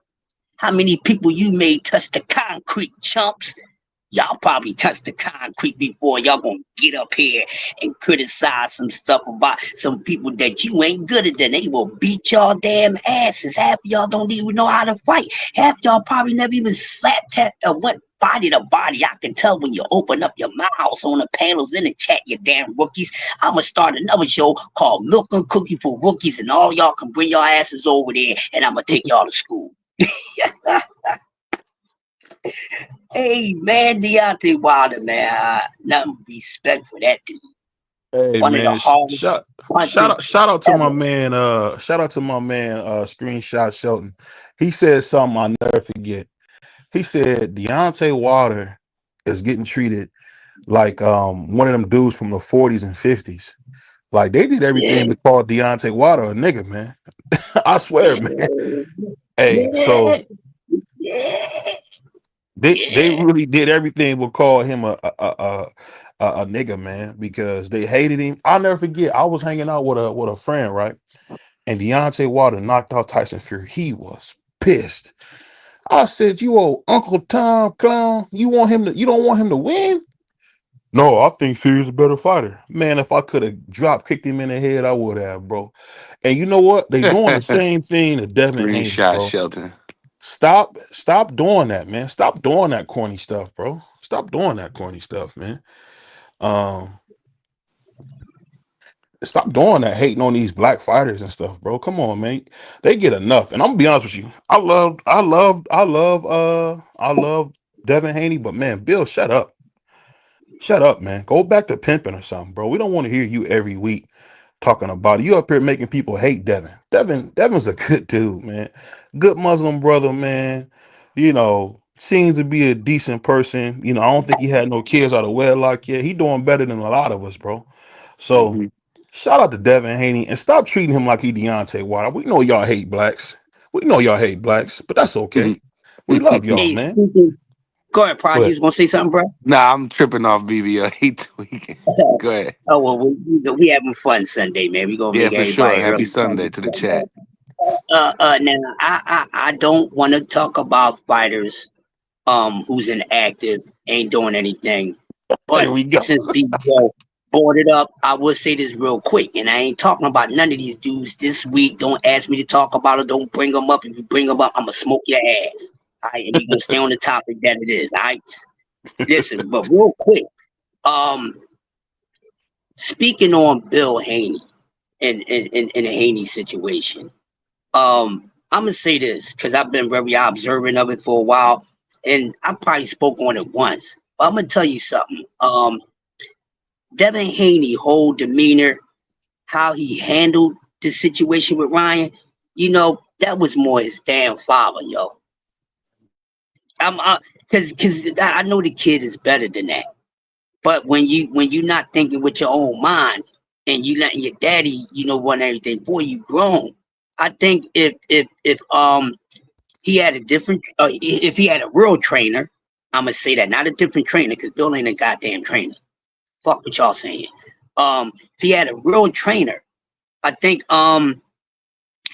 How many people you made touch the concrete, chumps? Y'all probably touched the concrete before. Y'all gonna get up here and criticize some stuff about some people that you ain't good at. Then they will beat y'all damn asses. Half of y'all don't even know how to fight. Half y'all probably never even slap tap or went body to body. I can tell when you open up your mouths on the panels in the chat, you damn rookies. I'ma start another show called Milk and Cookie for Rookies, and all y'all can bring your asses over there, and I'ma take y'all to school. Hey man, Deontay Wilder, man, nothing but respect for that dude. Hey One of the man, hardest punches shout out to my ever. man, Screenshot Shelton. He said something I'll never forget. He said Deontay Wilder is getting treated like one of them dudes from the 40s and 50s. Like they did Yeah, everything to call Deontay Wilder a nigga, man. I swear, man. yeah, Hey, so yeah, yeah, they yeah. really did everything but call him a nigga, man, because they hated him. I'll never forget. I was hanging out with a friend, right? And Deontay Wilder knocked out Tyson Fury. He was pissed. I said, "You old Uncle Tom clown. You don't want him to win?" No, I think Fury's a better fighter. Man, if I could have drop kicked him in the head, I would have, bro. And you know what? They doing the same thing to Devin Haney, Screenshot bro. Shelton. Stop doing that, man. Stop doing that corny stuff, bro. Stop doing that corny stuff, man. Um, Stop doing that, hating on these black fighters and stuff, bro. Come on, man. They get enough. And I'm gonna be honest with you. I love Devin Haney, but man, Bill, shut up. Shut up, man. Go back to pimping or something, bro. We don't want to hear you every week talking about it. You up here making people hate Devin. Devin's a good dude, man. Good Muslim brother, man. Seems to be a decent person. I don't think he had no kids out of wedlock yet. He doing better than a lot of us, bro. So shout out to Devin Haney and stop treating him like he Deontay Wilder. We know y'all hate blacks. We know y'all hate blacks, but that's okay. We love y'all, Hey, man. speaking, go ahead, Prodigy. You But was gonna say something, bro? Nah, I'm tripping off BBL. He tweaking. Go ahead. Oh well, we having fun Sunday, man. We gonna Yeah, make for sure. everybody Happy early. Sunday to the chat. Now I don't want to talk about fighters who's inactive, ain't doing anything. But there we go. since BBL brought it up, I will say this real quick, and I ain't talking about none of these dudes this week. Don't ask me to talk about it. Don't bring them up. If you bring them up, I'm gonna smoke your ass. All right, and we gonna stay on the topic that it is. All right, listen, but real quick, um, speaking on Bill Haney and the Haney situation, I'm gonna say this because I've been very observant of it for a while, and I probably spoke on it once. But I'm gonna tell you something. Devin Haney whole demeanor, how he handled the situation with Ryan, that was more his damn father, yo. I'm because I know the kid is better than that. But when you not thinking with your own mind and you letting your daddy, run everything for you, grown. I think if he had a different, if he had a real trainer, I'm gonna say that, not a different trainer, because Bill ain't a goddamn trainer. Fuck what y'all saying. If he had a real trainer, I think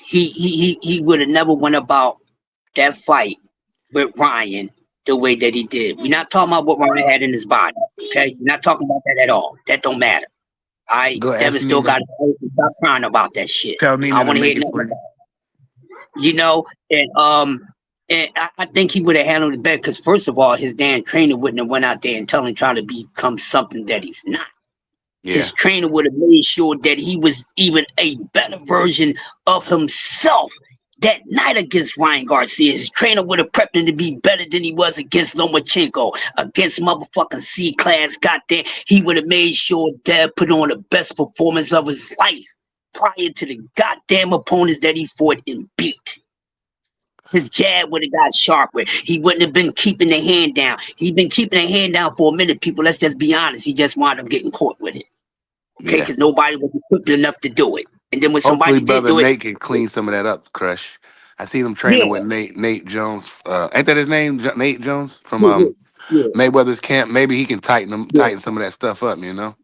he would have never went about that fight with Ryan the way that he did. We're not talking about what Ryan had in his body. Okay, we're not talking about that at all. That don't matter. All right, Go Devin ask still Nina. got to stop crying about that shit. Tell I Nina to want to hear make it nothing for about you. it. And I think he would have handled it better because first of all, his damn trainer wouldn't have went out there and tell him trying to become something that he's not. His Yeah. trainer would have made sure that he was even a better version of himself that night against Ryan Garcia. His trainer would have prepped him to be better than he was against Lomachenko, against motherfucking C class. Goddamn, he would have made sure Dad put on the best performance of his life prior to the goddamn opponents that he fought and beat. His jab would have got sharper. He wouldn't have been keeping the hand down. He'd been keeping the hand down for a minute, people. Let's just be honest. He just wound up getting caught with it. Okay, Yeah. because nobody was equipped enough to do it. And then when Hopefully, somebody did brother do it, Nate can clean some of that up, Crush. I seen him training yeah, with Nate Jones. Ain't that his name? Nate Jones from yeah, yeah, Mayweather's camp. Maybe he can yeah. tighten some of that stuff up.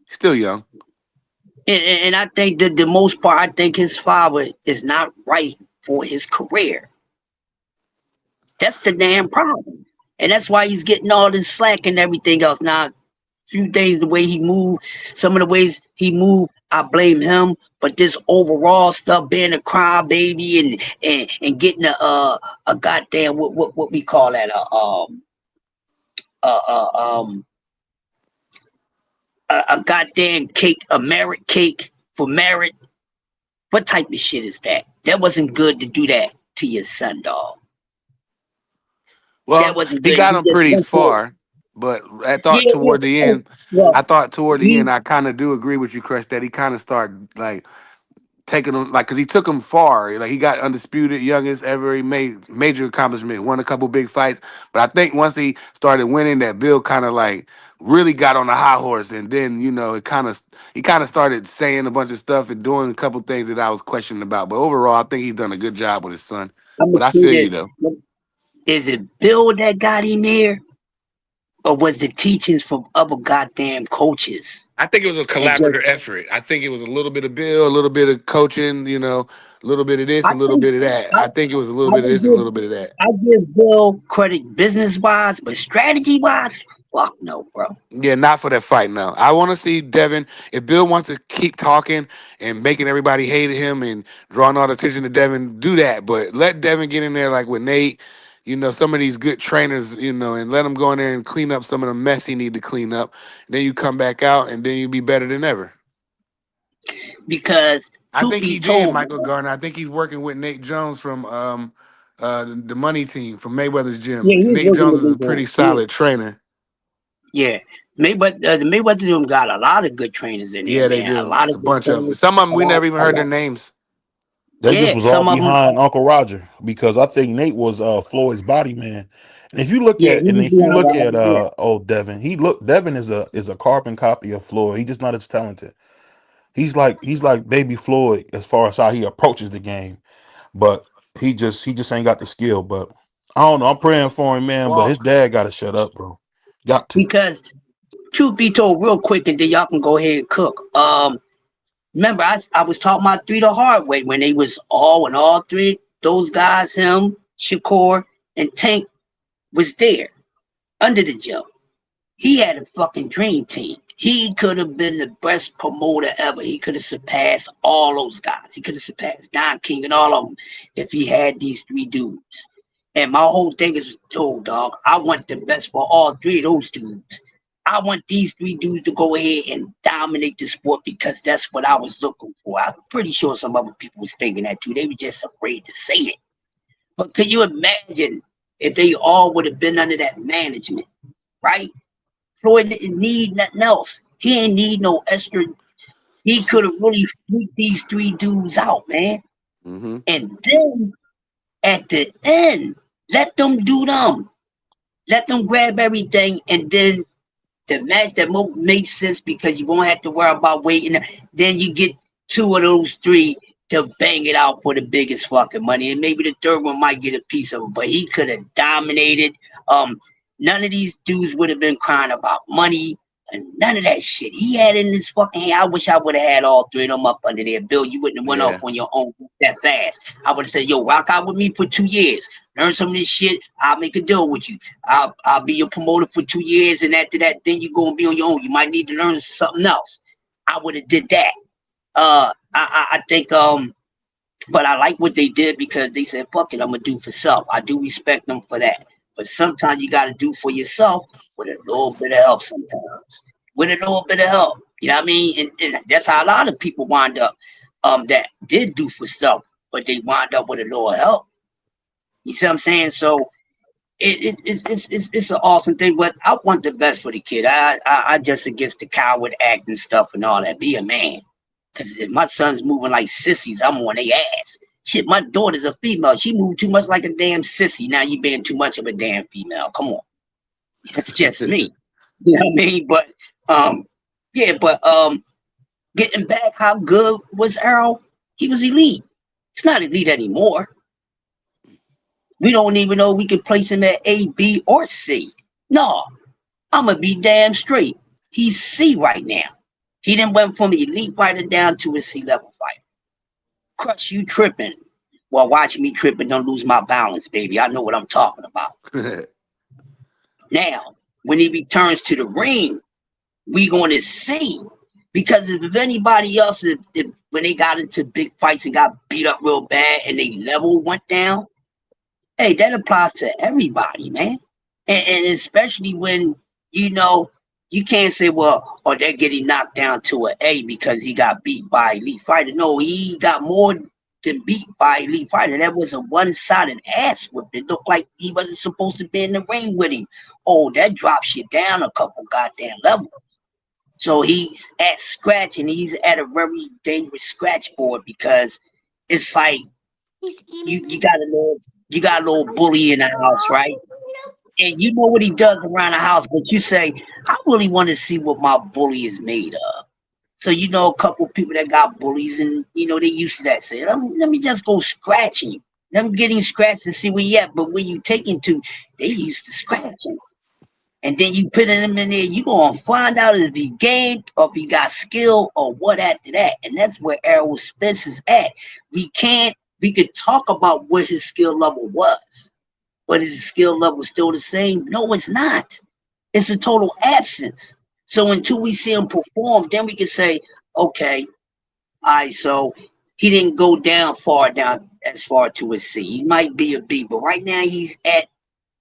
He's still young. And I think that the most part, I think his father is not right for his career. That's the damn problem. And that's why he's getting all this slack and everything else. Now, few things, the way he moved, some of the ways he moved, I blame him. But this overall stuff, being a crybaby and getting a goddamn what we call that uh, uh um a goddamn cake, a merit cake for merit. What type of shit is that? That wasn't good to do that to your son, dog. That Well, wasn't he good. got He him just pretty went for it. far, but I Yeah, thought yeah. toward the Oh, end, well, he, I kind of do agree with you, Crush, that he kind of started like taking him like because he took him far. Like he got undisputed, youngest ever. He made major accomplishment, won a couple big fights. But I think once he started winning, that Bill kind of like really got on the high horse, and then he kind of started saying a bunch of stuff and doing a couple things that I was questioning about. But overall, I think he's done a good job with his son. I'm gonna But I say feel you this: though. is it Bill that got him there, or was the teachings from other goddamn coaches? I think it was a And just, collaborative effort. I think it was a little bit of Bill, a little bit of coaching, a little bit of this, I a little think bit of that. I, I think it was a little I bit of would this and a give little bit of that. I give Bill credit business wise, but strategy wise, fuck no, bro. Yeah, not for that fight now. I want to see Devin. If Bill wants to keep talking and making everybody hate him and drawing all the attention to Devin, do that. But let Devin get in there like with Nate, some of these good trainers, and let him go in there and clean up some of the mess he need to clean up. Then you come back out and then you be better than ever. Because I truth think be he did, told, Michael Garner. I think he's working with Nate Jones from the money team from Mayweather's gym. yeah, he was Nate working Jones with is me a there. pretty Yeah, solid trainer. yeah. Mayweather, the Mayweather them got a lot of good trainers in there, Yeah, they man. A do. lot It's of a good bunch of them. trainers. Some of them A we lot, never even a heard their lot. names. they just Yeah, was all some of them. behind Uncle Roger because I think Nate was Floyd's body man. And Yeah, he was if you behind look at Robert. Yeah, old Devin, Devin is a carbon copy of Floyd. He's just not as talented. He's like baby Floyd as far as how he approaches the game, but he just ain't got the skill. But I don't know. I'm praying for him, man. But Well, his dad got to shut up, bro. Got to. because truth be told, real quick, and then y'all can go ahead and cook. Remember, I was taught my three the hard way when they was all three those guys, him, Shakur, and Tank was there under the jump. He had a fucking dream team. He could have been the best promoter ever. He could have surpassed all those guys. He could have surpassed Don King and all of them if he had these three dudes. And my whole thing is, told dog, I want the best for all three of those dudes. I want these three dudes to go ahead and dominate the sport because that's what I was looking for. I'm pretty sure some other people was thinking that too. They were just afraid to say it. But can you imagine if they all would have been under that management, right? Floyd didn't need nothing else. He ain't need no extra. He could have really freaked these three dudes out, man. Mm-hmm. And then at the end, let them do them. Let them grab everything, and then the match that most makes sense because you won't have to worry about waiting. Then you get two of those three to bang it out for the biggest fucking money, and maybe the third one might get a piece of it. But he could have dominated. None of these dudes would have been crying about money and none of that shit. He had in his fucking hand. I wish I would have had all three of them up under there. Bill, you wouldn't have went Yeah. off on your own that fast. I would have said, yo, rock out with me for 2 years. Learn some of this shit. I'll make a deal with you. I'll be your promoter for 2 years, and after that, then you go and be on your own. You might need to learn something else. I would have did that. I think but I like what they did because they said, fuck it, I'm gonna do for self. I do respect them for that. But sometimes you gotta do for yourself with a little bit of help sometimes. With a little bit of help. You know what I mean? And that's how a lot of people wind up that did do for self, but they wind up with a little help. You see what I'm saying? So it's an awesome thing, but I want the best for the kid. I just against the coward act and stuff and all that. Be a man. Because if my son's moving like sissies, I'm on their ass. Shit, my daughter's a female. She moved too much like a damn sissy. Now you being too much of a damn female. Come on. That's just me. You know what I mean? But yeah, but getting back, how good was Errol? He was elite. It's not elite anymore. We don't even know we could place him at A, B, or C. No, I'm gonna be damn straight. He's C right now. He then went from elite fighter down to a C level fighter. Crush, you tripping. Well, watch me tripping, don't lose my balance, baby. I know what I'm talking about. Now, when he returns to the ring, we gonna see. Because if anybody else, if when they got into big fights and got beat up real bad and they level went down, hey, that applies to everybody, man. And especially when, you know, you can't say, well, or they're getting knocked down to an A because he got beat by elite fighter. No, he got more than beat by elite fighter. That was a one-sided ass whip. It looked like he wasn't supposed to be in the ring with him. Oh, that drops you down a couple goddamn levels. So he's at scratch, and he's at a very dangerous scratch board because it's like you got a little bully in the house, right? And you know what he does around the house, but you say, I really want to see what my bully is made of. So you know a couple of people that got bullies, and you know they used to that. Say, let me just go scratching him. Let me get him scratched and see where he at. But when you take him to, they used to scratch him. And then you put him in there, you gonna find out if he gained or if he got skill or what after that. And that's where Errol Spence is at. We could talk about what his skill level was. But is his skill level still the same? No, it's not. It's a total absence. So until we see him perform, then we can say, okay, all right, so he didn't go down as far to a C. He might be a B, but right now he's at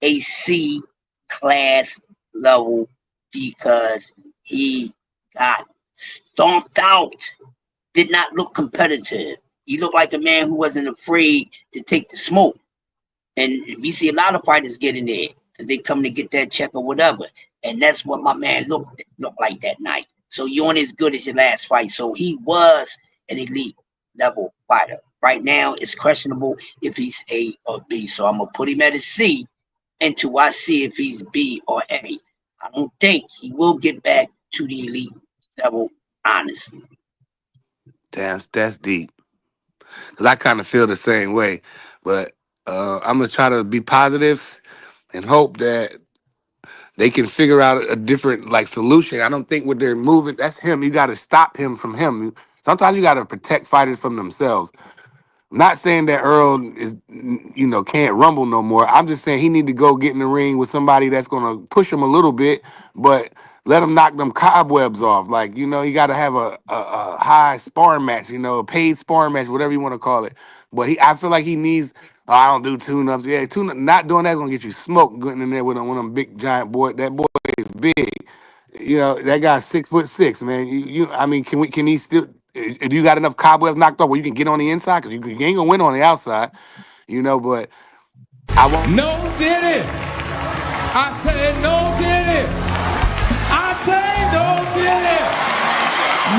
a C class level because he got stomped out, did not look competitive. He looked like a man who wasn't afraid to take the smoke. And we see a lot of fighters get in there because they come to get that check or whatever. And that's what my man looked like that night. So you ain't as good as your last fight. So he was an elite level fighter. Right now, it's questionable if he's A or B. So I'm gonna put him at a C until I see if he's B or A. I don't think he will get back to the elite level, honestly. Damn, that's deep. Because I kind of feel the same way. But I'm gonna try to be positive and hope that they can figure out a different like solution. I don't think what they're moving, that's him. You got to stop him from him. Sometimes you got to protect fighters from themselves. Not saying that Earl is, can't rumble no more. I'm just saying he need to go get in the ring with somebody that's gonna push him a little bit, but let him knock them cobwebs off. Like, you got to have a high sparring match, a paid sparring match, whatever you want to call it. But I feel like he needs. Oh, I don't do tune-ups. Yeah, not doing that's gonna get you smoked. Getting in there with them big giant boy. That boy is big. That guy's 6'6", man. I mean, can he still? Do you got enough cobwebs knocked off where you can get on the inside? Because you ain't gonna win on the outside, But I want. No did it. I said no did it. I say no did it.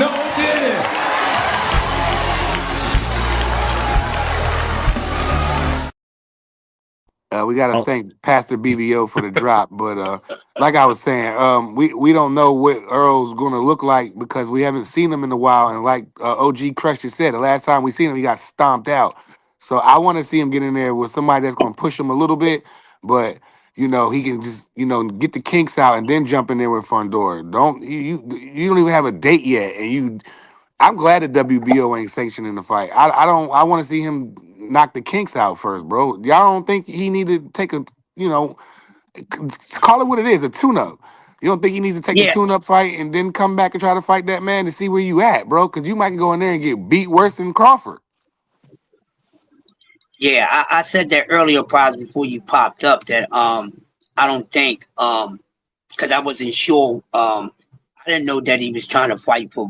No did it. We got to Oh, thank Pastor BBO for the drop, but like I was saying, we don't know what Earl's going to look like because we haven't seen him in a while. And like OG Crusher said, the last time we seen him, he got stomped out. So I want to see him get in there with somebody that's going to push him a little bit, but he can just get the kinks out and then jump in there with Fundora. You don't even have a date yet, and I'm glad that WBO ain't sanctioning the fight. I want to see him knock the kinks out first, bro. Y'all don't think he need to take call it what it is, a tune-up. You don't think he needs to take a Yeah, tune-up fight and then come back and try to fight that man to see where you at, bro? Because you might go in there and get beat worse than Crawford. yeah. I said that earlier, probably before you popped up, that I don't think because I wasn't sure I didn't know that he was trying to fight for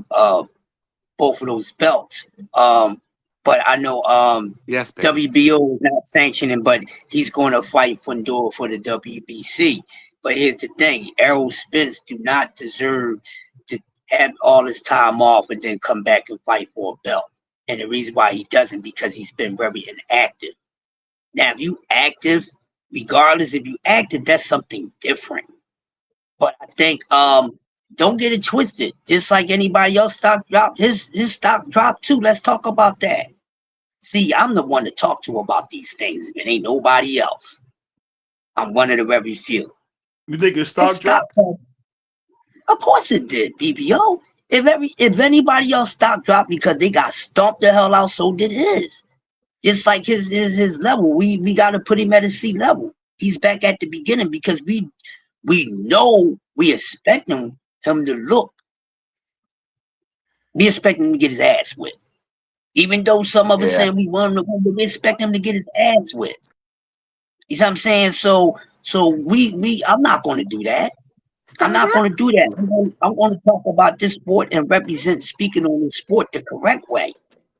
both of those belts. But I know Yes, baby. WBO is not sanctioning, but he's going to fight Fundora for the WBC. But here's the thing: Errol Spence do not deserve to have all his time off and then come back and fight for a belt. And the reason why he doesn't because he's been very inactive. Now, if you active, regardless if you active, that's something different. But I think don't get it twisted. Just like anybody else stock dropped, his stock dropped too. Let's talk about that. See, I'm the one to talk to about these things. It ain't nobody else. I'm one of the very few. you think his His stock stock, dropped? of course it did, BBO. If anybody else stock dropped because they got stomped the hell out, so did his. Just like his level, we got to put him at a C level. He's back at the beginning because we know we expecting him to look. We expect him to get his ass whipped. Even though some of us Yeah. saying we want him to win, but we expect him to get his ass whipped. You see what I'm saying? So we I'm not gonna do that. I'm not gonna do that. I'm gonna talk about this sport and represent speaking on the sport the correct way.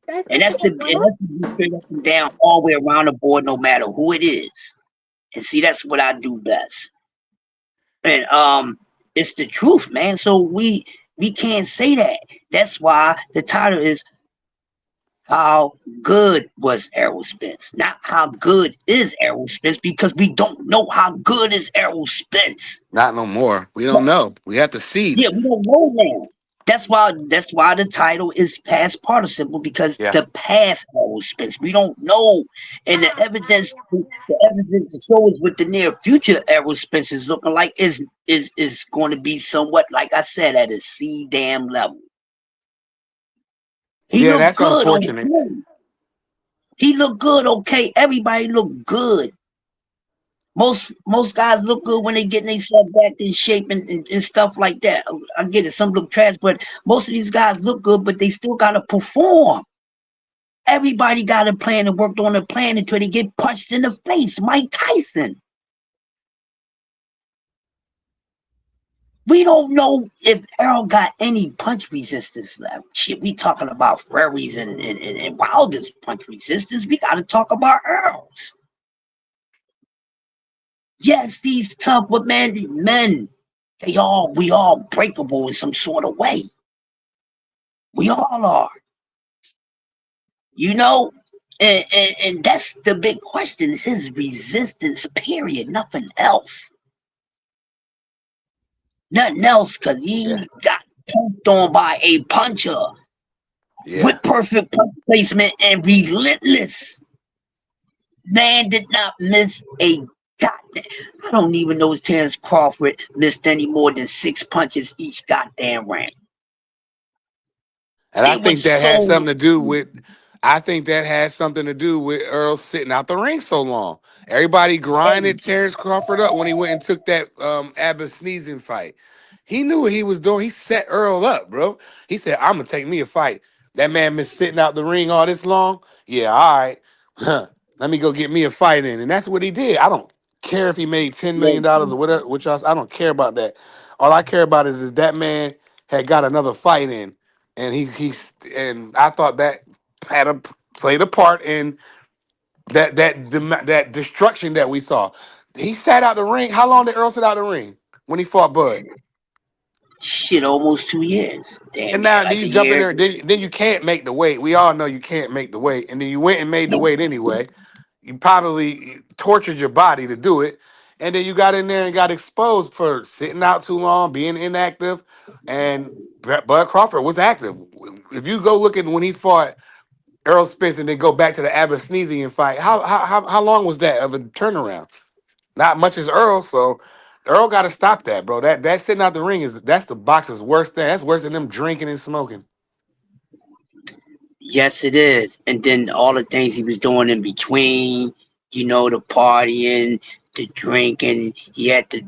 And that's to be straight up and down all the way around the board, no matter who it is. And see, that's what I do best. And it's the truth, man. So we can't say that. That's why the title is how good was Errol Spence, not how good is Errol Spence, because we don't know how good is Errol Spence. Not no more. We don't know. We have to see. Yeah, we don't know now. That's why the title is past participle, because Yeah. the past Errol Spence. We don't know. And the evidence to show us what the near future Errol Spence is looking like is going to be somewhat, like I said, at a C damn level. He Yeah, looked that's good on unfortunate. film. He looked good, okay. Everybody looked good. Most guys look good when they get themselves back in shape and stuff like that. I get it, some look trash, but most of these guys look good, but they still gotta perform. Everybody got a plan and worked on a plan until they get punched in the face. Mike Tyson. We don't know if Errol got any punch resistance left. Shit, we talking about Furries and Wilder's punch resistance. We gotta talk about Earl's. Yes, he's tough, but man, men, we all breakable in some sort of way. We all are, you know, and that's the big question: is his resistance? Period. Nothing else. Nothing else, because Yeah. he got punked on by a puncher Yeah. with perfect punch placement and relentless. Man did not miss a goddamn. I don't even know if Terrence Crawford missed any more than 6 punches each goddamn round. And I It was think that had so. something to do with I think that had something to do with Earl sitting out the ring so long. Everybody grinded Terrence Crawford up when he went and took that Abbott sneezing fight. He knew what he was doing. He set Earl up, bro. He said, I'm gonna take me a fight. That man been sitting out the ring all this long. Yeah, all right. Huh. Let me go get me a fight in. And that's what he did. I don't care if he made $10 million or whatever, which else. I don't care about that. All I care about is that man had got another fight in and and I thought that played a part in that destruction that we saw. He sat out the ring. How long did Earl sit out the ring when he fought Bud? Shit, almost 2 years. And Damn near, now then like you a jump in year. there. Then you can't make the weight. We all know you can't make the weight, and then you went and made the weight anyway. You probably tortured your body to do it, and then you got in there and got exposed for sitting out too long, being inactive, and Bud Crawford was active. If you go look at when he fought Errol Spence and then go back to the Abyssinian fight. How long was that of a turnaround? Not much as Earl, so Earl got to stop that, bro. That sitting out the ring that's the boxer's worst thing. That's worse than them drinking and smoking. Yes, it is. And then all the things he was doing in between, the partying, the drinking, he had to,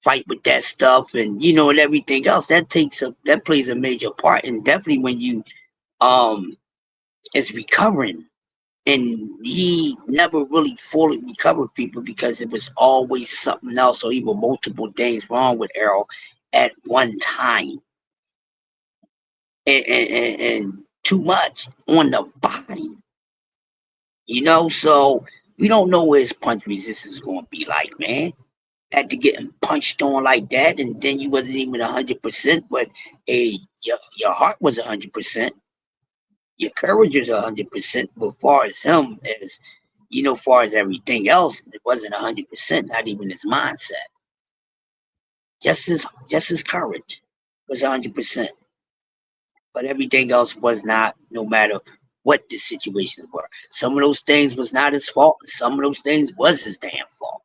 fight with that stuff and and everything else. That plays a major part. And definitely when you um is recovering, and he never really fully recovered people because it was always something else or even multiple things wrong with Errol at one time, and too much on the body. So we don't know what his punch resistance is going to be like, man. After getting punched on like that, and then you wasn't even 100%, but your heart was 100%, your courage was 100%. But far as him, as far as everything else, it wasn't 100%. Not even his mindset. Just his courage was 100%, but everything else was not. No matter what the situations were, some of those things was not his fault. Some of those things was his damn fault.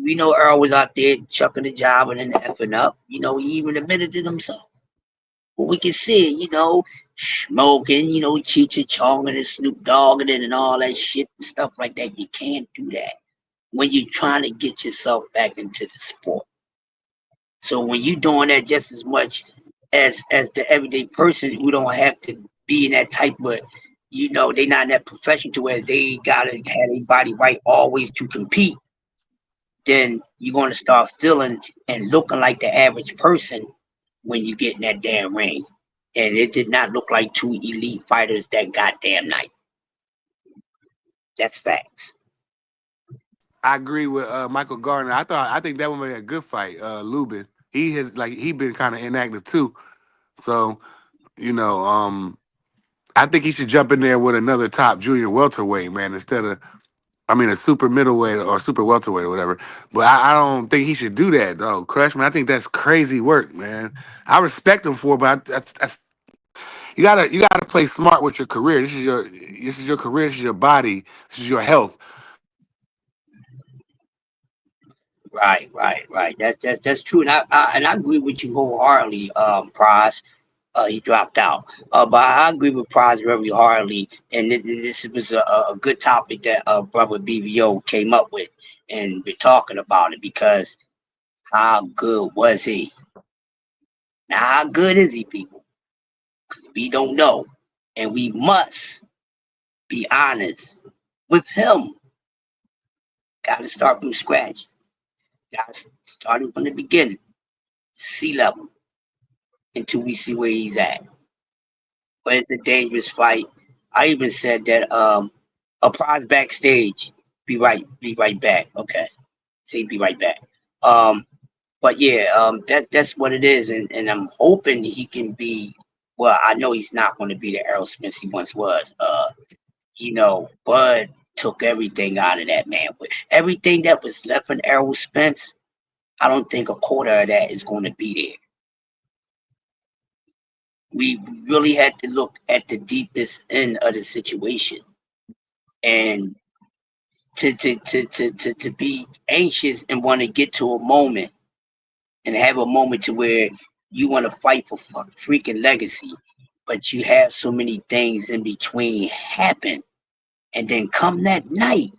We know Earl was out there chucking the job and then effing up. He even admitted it himself. But we can see it, smoking, Cheech Chong and Snoop Dogg and all that shit and stuff like that. You can't do that when you're trying to get yourself back into the sport. So when you're doing that just as much as the everyday person who don't have to be in that type of, they not in that profession to where they gotta have their body right always to compete, then you're going to start feeling and looking like the average person when you get in that damn ring. And it did not look like two elite fighters that goddamn night. That's facts. I agree with Michael Gardner. I think that would be a good fight. Lubin. He been kind of inactive too. So, you know, I think he should jump in there with another top junior welterweight, man, instead of a super middleweight or super welterweight or whatever. But I don't think he should do that though. Crush, man. I think that's crazy work, man. I respect him for it, but that's you gotta play smart with your career. This is your career. This is your body. This is your health. Right. That's true, and I agree with you wholeheartedly, Prize. He dropped out, but I agree with Prize very hardly, and this was a good topic that brother BVO came up with, and we're talking about it because how good was he? Now, how good is he, people? We don't know, and we must be honest with him. Got to start from scratch. Got to start from the beginning, sea level, until we see where he's at. But it's a dangerous fight. I even said that a prize backstage. Be right back. Okay. Say be right back. Um, but yeah, that's what it is, and I'm hoping he can be. Well, I know he's not going to be the Errol Spence he once was. Bud took everything out of that man. Everything that was left in Errol Spence, I don't think a quarter of that is going to be there. We really had to look at the deepest end of the situation, and to be anxious and want to get to a moment and have a moment to where you want to fight for freaking legacy, but you have so many things in between happen, and then come that night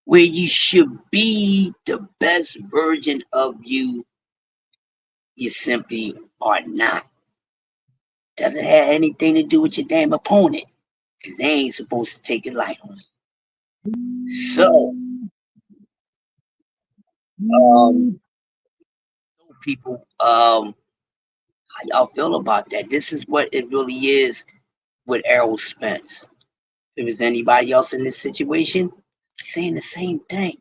where you should be the best version of you, you simply are not. Doesn't have anything to do with your damn opponent, because they ain't supposed to take it light on you. So, um, people, how y'all feel about that? This is what it really is with Errol Spence. If it was anybody else in this situation, saying the same thing.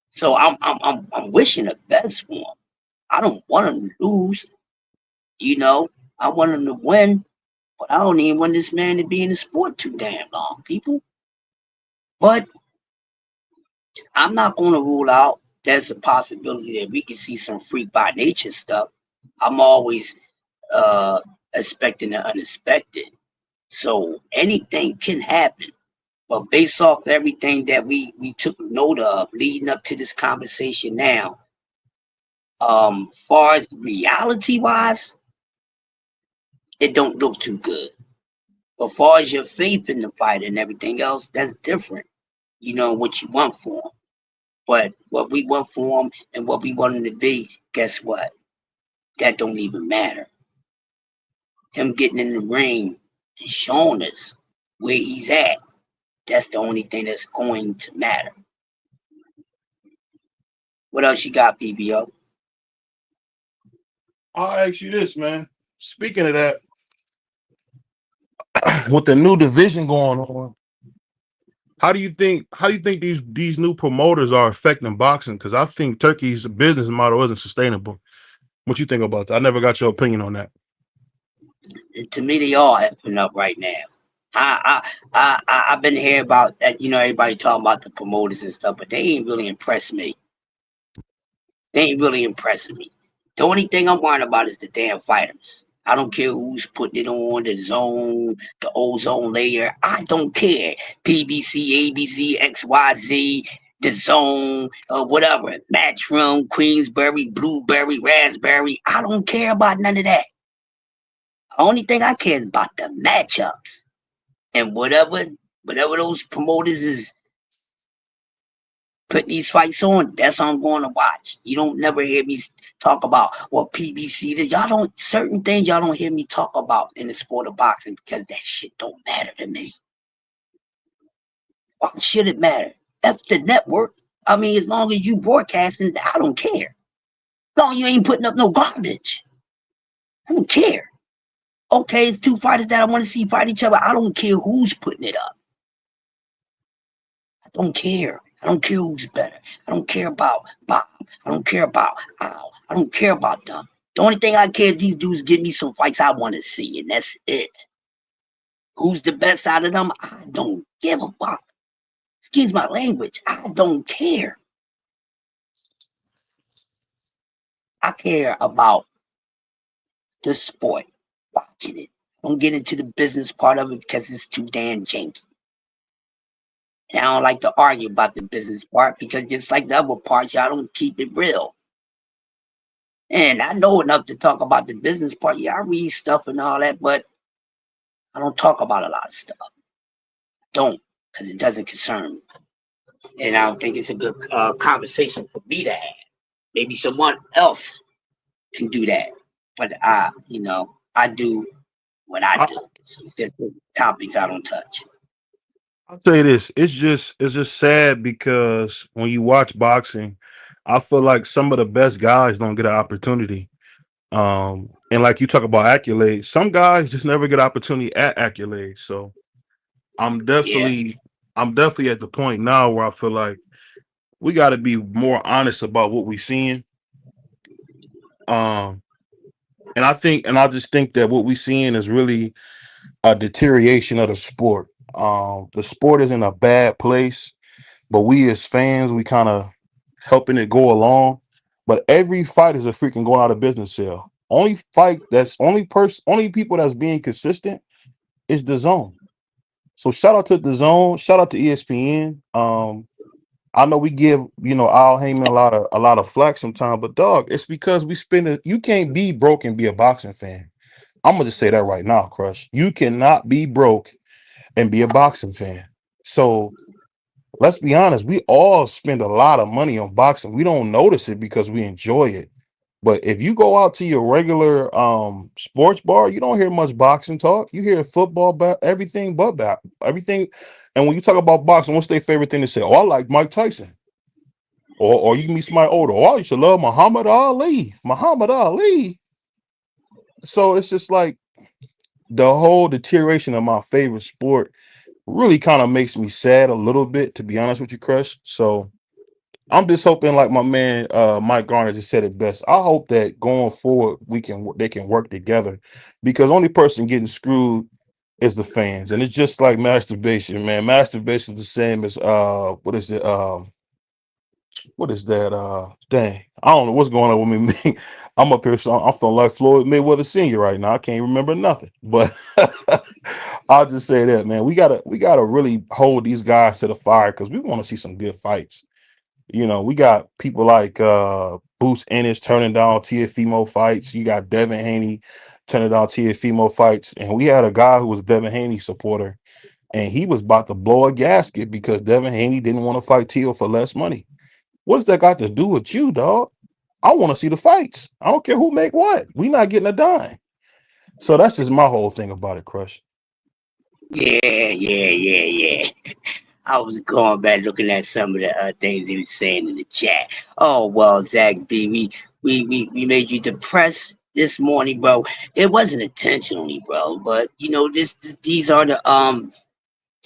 So I'm wishing the best for him. I don't want him to lose. You know, I want him to win, but I don't even want this man to be in the sport too damn long, people. But I'm not going to rule out there's a possibility that we can see some freak by nature stuff. I'm always uh, expecting the unexpected. So anything can happen. But based off everything that we took note of leading up to this conversation now, far as reality wise, it don't look too good. But far as your faith in the fight and everything else, that's different. You know what you want for them. But what we want for them and what we want them to be, guess what? That don't even matter. Him getting in the ring and showing us where he's at, that's the only thing that's going to matter. What else you got, PBO? I'll ask you this, man. Speaking of that, with the new division going on, how do you think these new promoters are affecting boxing? Because I think Turkey's business model isn't sustainable. What you think about that? I never got your opinion on that. To me, they all effing up right now. I've been hearing about that. You know, everybody talking about the promoters and stuff, but they ain't really impressed me. They ain't really impressing me. The only thing I'm worrying about is the damn fighters. I don't care who's putting it on, the zone, the ozone layer. I don't care. PBC, ABC, XYZ, the zone, whatever. Matchroom, Queensberry, Blueberry, Raspberry. I don't care about none of that. The only thing I care is about the matchups. And whatever those promoters is putting these fights on, that's what I'm going to watch. You don't never hear me talk about what PBC is. Y'all don't certain things y'all don't hear me talk about in the sport of boxing because that shit don't matter to me. Why should it matter? F the network. I mean, as long as you broadcasting, I don't care. As long as you ain't putting up no garbage. I don't care. Okay, it's two fighters that I want to see fight each other. I don't care who's putting it up. I don't care. I don't care who's better. I don't care about Bob. I don't care about Al. I don't care about them. The only thing I care is these dudes give me some fights I want to see, and that's it. Who's the best out of them? I don't give a fuck. Excuse my language. I don't care. I care about the sport, watching it. Don't get into the business part of it because it's too damn janky. And I don't like to argue about the business part because just like the other parts, y'all don't keep it real. And I know enough to talk about the business part. Yeah, I read stuff and all that, but I don't talk about a lot of stuff. Don't, because it doesn't concern me. And I don't think it's a good conversation for me to have. Maybe someone else can do that. But I do what I I, do. So it's just topics I don't touch. I'll tell you this: it's just sad because when you watch boxing, I feel like some of the best guys don't get an opportunity. And like you talk about accolades, some guys just never get opportunity at accolades. So I'm Yeah, definitely I'm definitely at the point now where I feel like we got to be more honest about what we're seeing. Um, and I just think that what we're seeing is really a deterioration of the sport. The sport is in a bad place, but we as fans, we kind of helping it go along. But every fight is a freaking going out of business sale. Only only people that's being consistent is the zone. So shout out to the zone, shout out to ESPN. I know we give Al Heyman a lot of flack sometimes, but dog, it's because we spend it. You can't be broke and be a boxing fan. I'm gonna just say that right now, Crush. You cannot be broke and be a boxing fan. So let's be honest, we all spend a lot of money on boxing. We don't notice it because we enjoy it. But if you go out to your regular sports bar, you don't hear much boxing talk. You hear football, everything but everything. And when you talk about boxing, what's their favorite thing to say? Oh, I like Mike Tyson. Or you can be somebody older. Oh, I used to love Muhammad Ali. Muhammad Ali. So it's just like the whole deterioration of my favorite sport really kind of makes me sad a little bit, to be honest with you, Crush. So I'm just hoping, like my man Mike Garner just said it best. I hope that going forward they can work together, because only person getting screwed is the fans, and it's just like masturbation, man. Masturbation is the same as what is it? What is that? Dang, I don't know what's going on with me. I'm up here, so I'm feeling like Floyd Mayweather Senior right now. I can't remember nothing, but I'll just say that, man. We gotta really hold these guys to the fire because we want to see some good fights. We got people like Boots Ennis turning down Tiafimo fights. You got Devin Haney turning down Tiafimo fights, and we had a guy who was Devin Haney supporter, and he was about to blow a gasket because Devin Haney didn't want to fight Tio for less money. What's that got to do with you, dog? I want to see the fights. I don't care who make what. We not getting a dime. So that's just my whole thing about it, Crush. Yeah, yeah, yeah, yeah. I was going back looking at some of the things he was saying in the chat. Oh well, Zach B, we made you depressed this morning, bro. It wasn't intentionally, bro, but these are the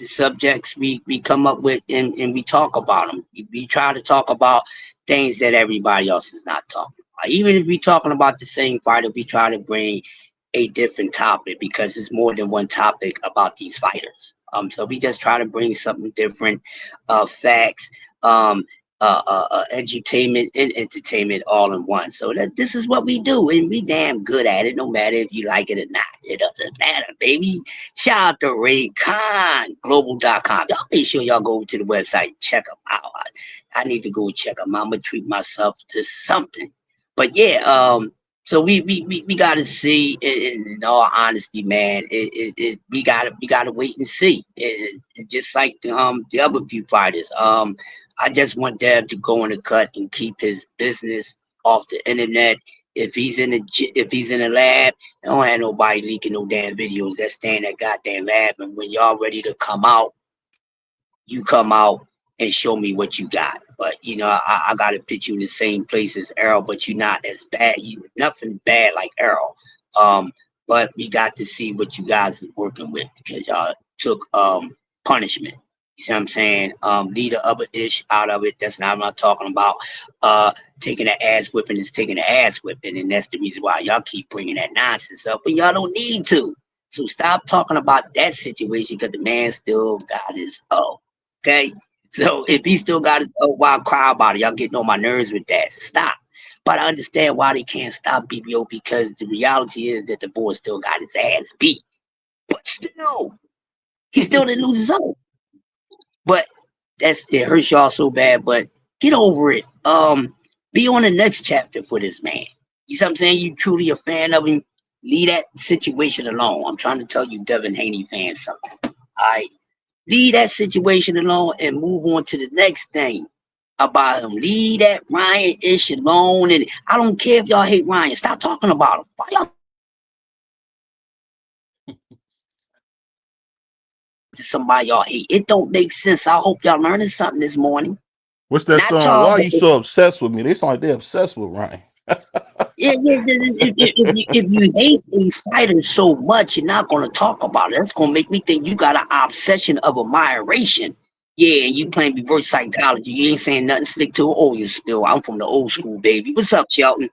subjects we come up with, and we talk about them. We try to talk about things that everybody else is not talking about. Even if we're talking about the same fighter, we try to bring a different topic because it's more than one topic about these fighters. So we just try to bring something different, facts, um, edutainment and entertainment all in one. So that this is what we do, and we damn good at it. No matter if you like it or not, it doesn't matter, baby. Shout out to RayConGlobal.com. Y'all make sure y'all go to the website and check them out. I need to go check them out. I'm gonna treat myself to something. But yeah, so we gotta see. In all honesty, man, we gotta wait and see. Just like the other few fighters. I just want Deb to go in the cut and keep his business off the internet. If he's in the lab, I don't have nobody leaking no damn videos. That stay in that goddamn lab. And when y'all ready to come out, you come out and show me what you got. But I gotta put you in the same place as Errol, but you're not as bad. You nothing bad like Errol. Um, but we got to see what you guys are working with because y'all took punishment. You see what I'm saying? Leave the other ish out of it. That's not what I'm talking about. Taking an ass whipping is taking an ass whipping, and that's the reason why y'all keep bringing that nonsense up, but y'all don't need to. So stop talking about that situation because the man still got his okay. So if he still got his wild cry about it, y'all getting on my nerves with that. Stop. But I understand why they can't stop BBO because the reality is that the boy still got his ass beat. But still, he still didn't lose his own. But it hurts y'all so bad. But get over it. Be on the next chapter for this man. You see what I'm saying? You truly a fan of him. Leave that situation alone. I'm trying to tell you, Devin Haney fans, something. All right. Leave that situation alone and move on to the next thing about him. Leave that Ryan ish alone. And I don't care if y'all hate Ryan. Stop talking about him. Why y'all somebody y'all hate? It don't make sense. I hope y'all learning something this morning. What's that Not song? y'all, Why are but you so obsessed with me? They sound like they're obsessed with Ryan. yeah, if you hate a fighter so much, you're not gonna talk about it. That's gonna make me think you got an obsession of admiration. Yeah, and you playing reverse psychology. You ain't saying nothing slick to oh you still. I'm from the old school, baby. What's up, Shelton?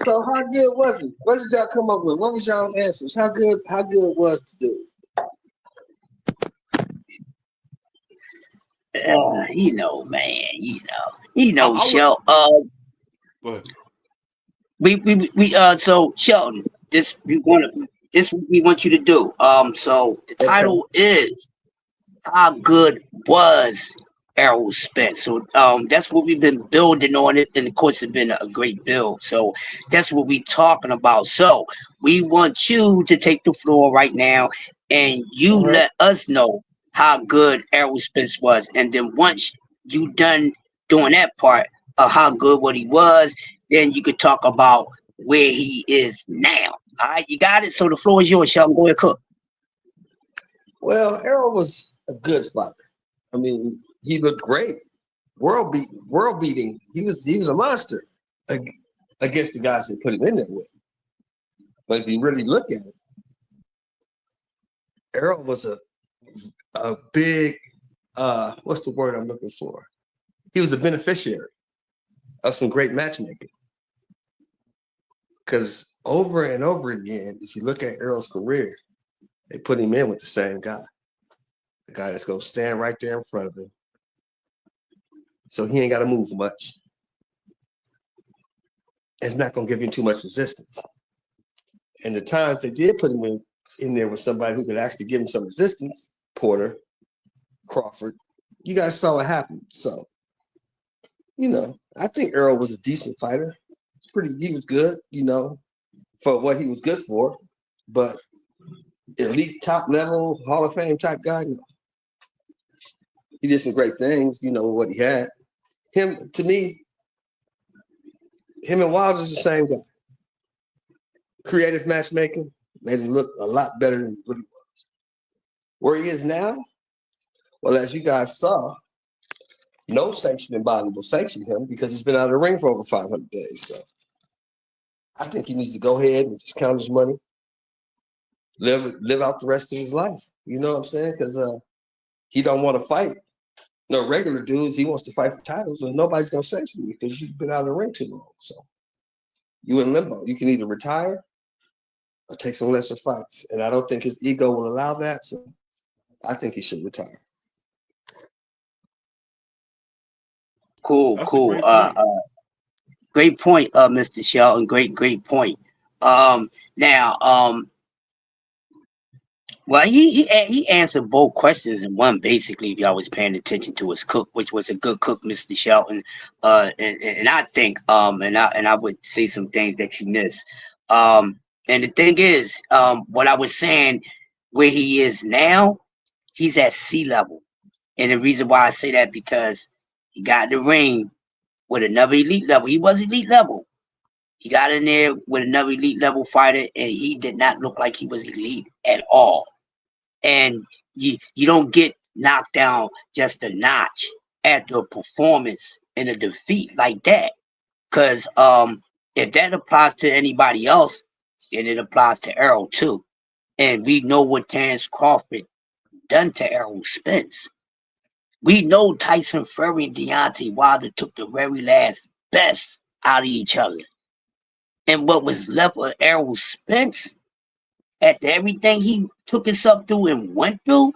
So how good was it? What did y'all come up with? What was y'all's answers? How good was to do? Man, I, I would Shel. But So Shelton, this we want you to do. So the Okay. title is how good was Errol Spence? So that's what we've been building on it, and of course it's been a great build. So that's what we talking about. So we want you to take the floor right now, and you All right. let us know how good Errol Spence was, and then once you done doing that part of how good what he was, then you could talk about where he is now. All right, you got it. So the floor is yours, Sheldon. Go ahead, cook. Well, Errol was a good fighter. I mean, he looked great. World beating. He was a monster against the guys that put him in there with. But if you really look at it, Errol was a big what's the word I'm looking for? He was a beneficiary of some great matchmaking. Because over and over again, if you look at Errol's career, they put him in with the same guy. The guy that's gonna stand right there in front of him. So he ain't gotta move much. It's not gonna give him too much resistance. And the times they did put him in there with somebody who could actually give him some resistance, Porter, Crawford, you guys saw what happened. So, I think Earl was a decent fighter. He was good, for what he was good for. But elite top level, Hall of Fame type guy, no. He did some great things, what he had. To me, him and Wilder's the same guy. Creative matchmaking made him look a lot better than what he was. Where he is now, well, as you guys saw, no sanctioning body will sanction him because he's been out of the ring for over 500 days. So I think he needs to go ahead and just count his money, live out the rest of his life. You know what I'm saying? Because he don't want to fight no regular dudes. He wants to fight for titles, and nobody's gonna sanction you because you've been out of the ring too long. So you in limbo. You can either retire or take some lesser fights, and I don't think his ego will allow that. So I think he should retire. Cool, that's a cool. great point. Great point, Mr. Shelton. Great point. Now, well, he answered both questions in one. Basically, if y'all was paying attention to his cook, which was a good cook, Mr. Shelton. And I think, and I would say some things that you missed. And the thing is, what I was saying, where he is now, he's at sea level. And the reason why I say that because he got in the ring with another elite level. He was elite level. He got in there with another elite level fighter, and he did not look like he was elite at all. And you don't get knocked down just a notch after a performance in a defeat like that. Because if that applies to anybody else, then it applies to Errol too. And we know what Terrence Crawford done to Errol Spence. We know Tyson Fury and Deontay Wilder took the very last best out of each other. And what was left of Errol Spence, after everything he took himself through and went through,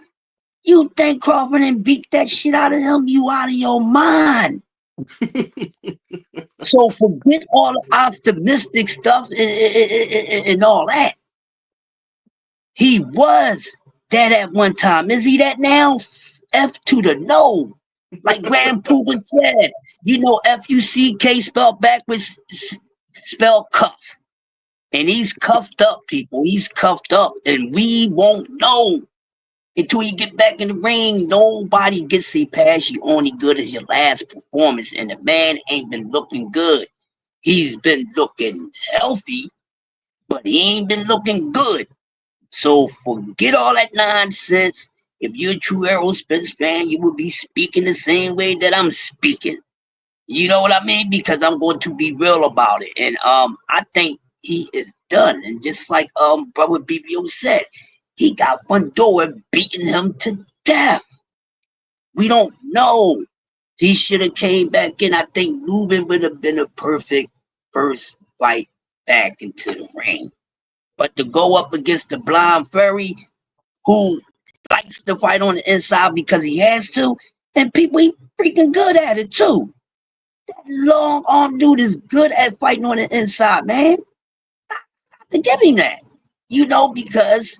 you think Crawford didn't beat that shit out of him? You out of your mind. So forget all the optimistic stuff and all that. He was that at one time. Is he that now? F to the no. Like Grand Puba said, F-U-C-K spelled backwards, spelled cuff. And he's cuffed up, people. He's cuffed up. And we won't know until you get back in the ring. Nobody gets a pass. You only good as your last performance. And the man ain't been looking good. He's been looking healthy, but he ain't been looking good. So forget all that nonsense. If you're a true Errol Spence fan, you will be speaking the same way that I'm speaking. You know what I mean? Because I'm going to be real about it. And I think he is done. And just like brother BBO said, he got Fundora beating him to death. We don't know. He should have came back in. I think Lubin would have been a perfect first fight back into the ring. But to go up against the blind Fury, who likes to fight on the inside because he has to, and people he freaking good at it too. long arm dude is good at fighting on the inside, man. To give him that, because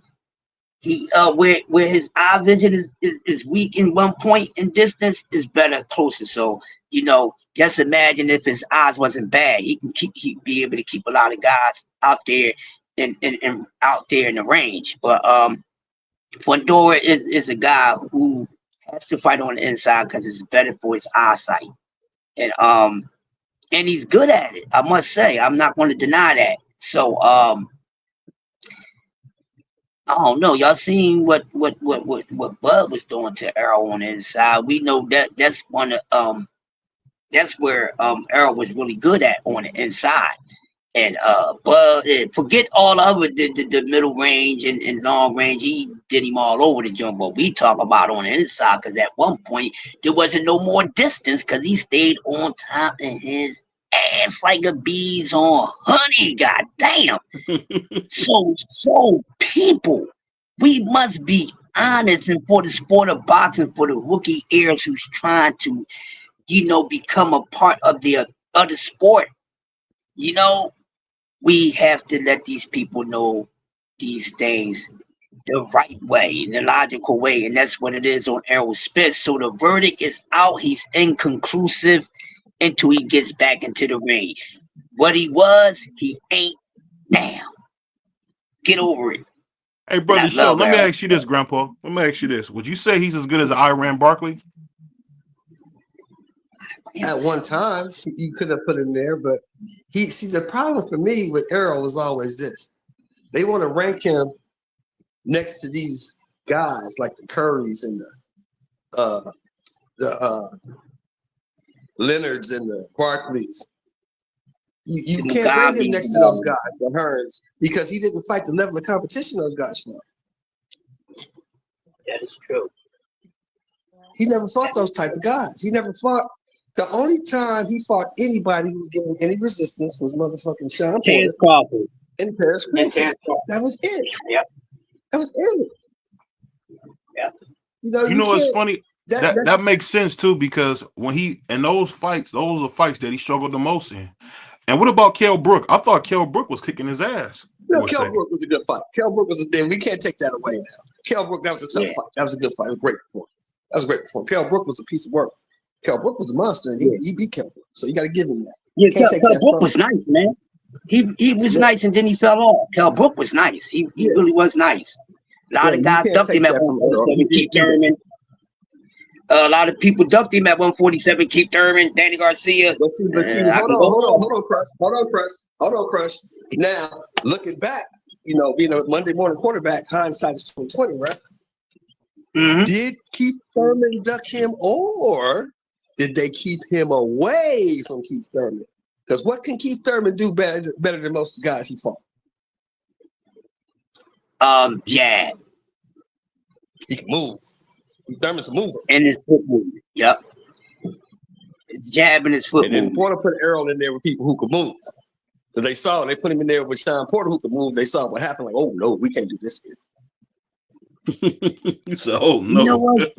where his eye vision is weak in one point in distance is better closer. So just imagine if his eyes wasn't bad, he'd be able to keep a lot of guys out there and out there in the range. But Fundora is a guy who has to fight on the inside because it's better for his eyesight, and he's good at it. I must say, I'm not going to deny that. So I don't know. Y'all seen what Bud was doing to Errol on the inside. We know that's one of that's where Errol was really good at on the inside. And Bud, forget all of it, the middle range and long range. He did him all over the jump. But we talk about on the inside because at one point there wasn't no more distance because he stayed on top of his ass like a bee's on honey. God damn. So people, we must be honest, and for the sport of boxing, for the rookie heirs who's trying to, become a part of the other sport, we have to let these people know these things the right way, in the logical way, and that's what it is on Errol Spence. So the verdict is out. He's inconclusive until he gets back into the ring. What he was, he ain't now. Get over it. Hey, brother, show. Let me ask you this, Grandpa. Let me ask you this. Would you say he's as good as Iran Barkley? At one time, you could have put him there, but the problem for me with Errol is always this. They want to rank him next to these guys like the Currys and the Leonards and the Barkleys. You can't bring him next to those guys, the Hearns, because he didn't fight the level of competition those guys fought. That is true. He never fought those type of guys. He never fought. The only time he fought anybody who was giving any resistance was motherfucking Sean Terrence Crawford and Terrence Crawford. That was it. Yep. That was it. Yeah. It's funny. That makes sense too, because when he in those fights, those are fights that he struggled the most in. And what about Kell Brook? I thought Kell Brook was kicking his ass. No, Kell Brook was a good fight. Kell Brook was we can't take that away now. Kell Brook, that was a tough fight. That was a good fight. It was a great performance. That was a great performance. Kell Brook was a piece of work. Kell Brook was a monster, and he beat Kell Brook. So you got to give him that. Yeah, Kell Brook was nice, man. He was nice, and then he fell off. Kell Brook was nice. He really was nice. A lot of guys ducked him at 147. Keith Thurman. A lot of people ducked him at 147. Keith Thurman, Danny Garcia. But see, hold on, Crush. Now, looking back, being a Monday morning quarterback, hindsight is 2020, right? Mm-hmm. Did Keith Thurman duck him, or did they keep him away from Keith Thurman? Because what can Keith Thurman do better than most guys he fought? Jab. He can move. Keith Thurman's a mover. And his foot movement. Yep. It's jab and his foot movement. And then want to put Errol in there with people who could move. Because they put him in there with Sean Porter who could move. They saw what happened. Like, oh no, we can't do this here. So, oh no. You know what?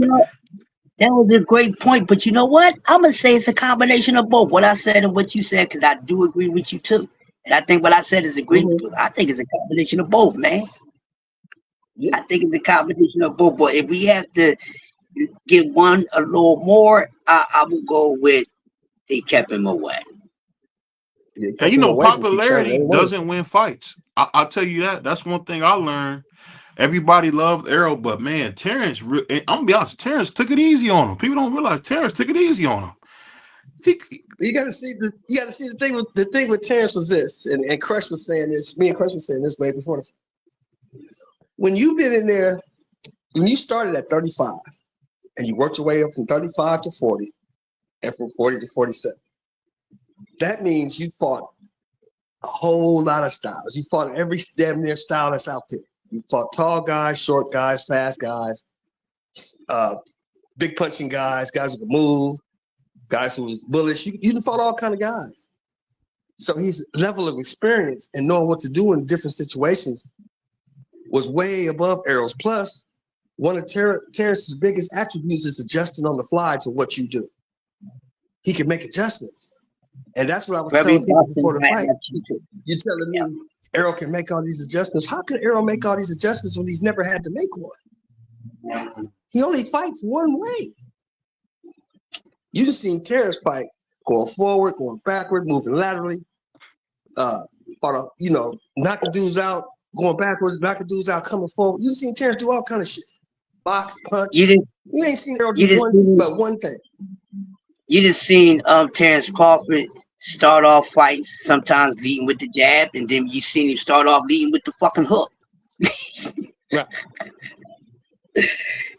That was a great point. But you know what? I'm going to say it's a combination of both. What I said and what you said, because I do agree with you too. And I think what I said is agreed. I think it's a combination of both, man. Yeah. I think it's a combination of both. But if we have to give one a little more, I will go with they kept him away. And popularity doesn't win fights. I'll tell you that. That's one thing I learned. Everybody loved Errol, but man, Terrence, I'm gonna be honest, Terrence took it easy on him. People don't realize Terrence took it easy on him. You gotta see the thing with Terrence was this, and Crush was saying this, me and Crush was saying this way before this. When you've been in there, when you started at 35 and you worked your way up from 35 to 40 and from 40 to 47, that means you fought a whole lot of styles. You fought every damn near style that's out there. You fought tall guys, short guys, fast guys, big punching guys who could move, guys who was bullish. You fought all kind of guys. So his level of experience and knowing what to do in different situations was way above Errol's. Plus, one of Terrence's biggest attributes is adjusting on the fly to what you do. He can make adjustments. And that's what I was For every telling people boxing before the match, fight. You're telling me Errol can make all these adjustments. How can Errol make all these adjustments when he's never had to make one? He only fights one way. You just seen Terrence fight going forward, going backward, moving laterally, knocking dudes out, going backwards, knocking dudes out, coming forward. You seen Terrence do all kind of shit. Box, punch. You ain't seen Errol do one thing. You just seen Terrence Crawford start off fights sometimes leading with the jab, and then you seen him start off leading with the fucking hook. Right.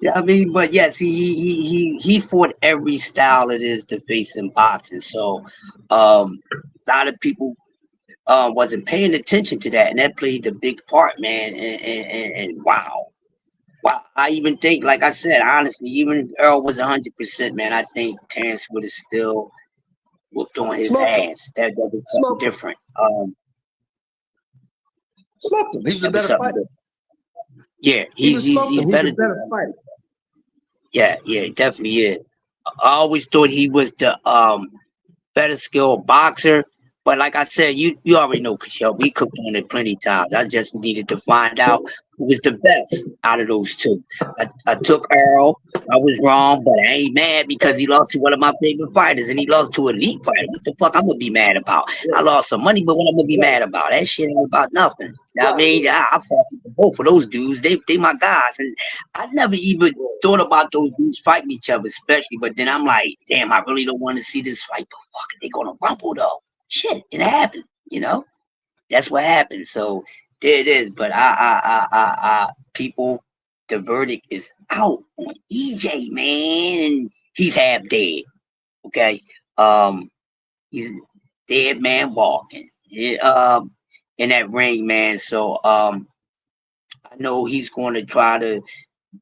Yeah, I mean, but yes, he fought every style it is to face in boxing. So a lot of people wasn't paying attention to that, and that played a big part, man. And wow. I even think, like I said, honestly, even if Earl was 100%, man, I think Terrence would have still whooped on his ass. That was different. Smoked him. He was a better fighter. Yeah, he's better. He's a better fighter. Yeah, he definitely is. I always thought he was the better skilled boxer. But like I said, you already know, Kishel, we cooked on it plenty of times. I just needed to find out who was the best out of those two. I took Earl. I was wrong, but I ain't mad because he lost to one of my favorite fighters, and he lost to an elite fighter. What the fuck I'm gonna be mad about? I lost some money, but what I'm gonna be mad about? That shit ain't about nothing. You know what I mean? I fought with both of those dudes. They my guys, and I never even thought about those dudes fighting each other, especially. But then I'm like, damn, I really don't want to see this fight. But fuck, they gonna rumble though. Shit, it happened, That's what happened. So there it is. But people, the verdict is out on EJ, man, and he's half dead. Okay, he's a dead man walking. In that ring, man. So I know he's going to try to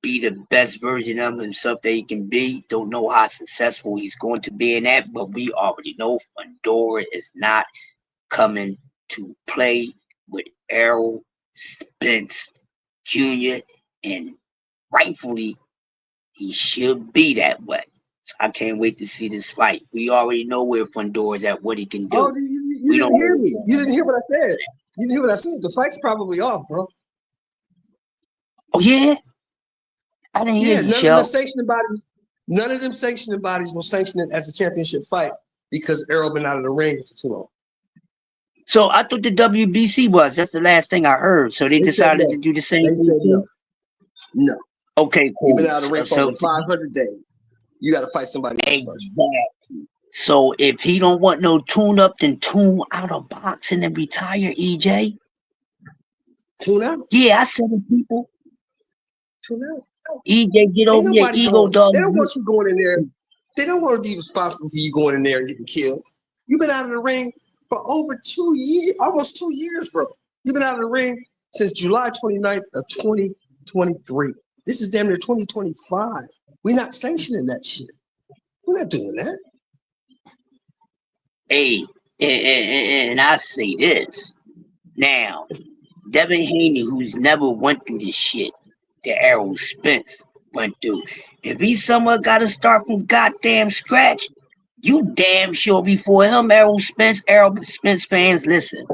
be the best version of himself that he can be. Don't know how successful he's going to be in that, but we already know Fundora is not coming to play with Errol Spence Jr. and rightfully he should be that way. So I can't wait to see this fight. We already know where Fundora is at, what he can do. Oh, you didn't hear me. You didn't hear what I said. You didn't hear what I said. The fight's probably off, bro. Oh yeah. I didn't hear you, none of them sanctioning bodies will sanction it as a championship fight because Errol been out of the ring for too long. So I thought the WBC was. That's the last thing I heard. So they decided to do the same thing too? No. Okay, cool. You've been out of the ring for over 500 days. You got to fight somebody else first. So if he don't want no tune up, then tune out of boxing and retire, EJ. Tune out? Yeah, I said it, people. Tune out. EJ, get over your ego, dog. They don't want you going in there. They don't want to be responsible for you going in there and getting killed. You've been out of the ring for over 2 years, almost 2 years, bro. You've been out of the ring since July 29th of 2023. This is damn near 2025. We're not sanctioning that shit. We're not doing that. Hey, and I say this. Now, Devin Haney, who's never went through this shit that Errol Spence went through. If he somewhere got to start from goddamn scratch, you damn sure before him, Errol Spence fans, listen,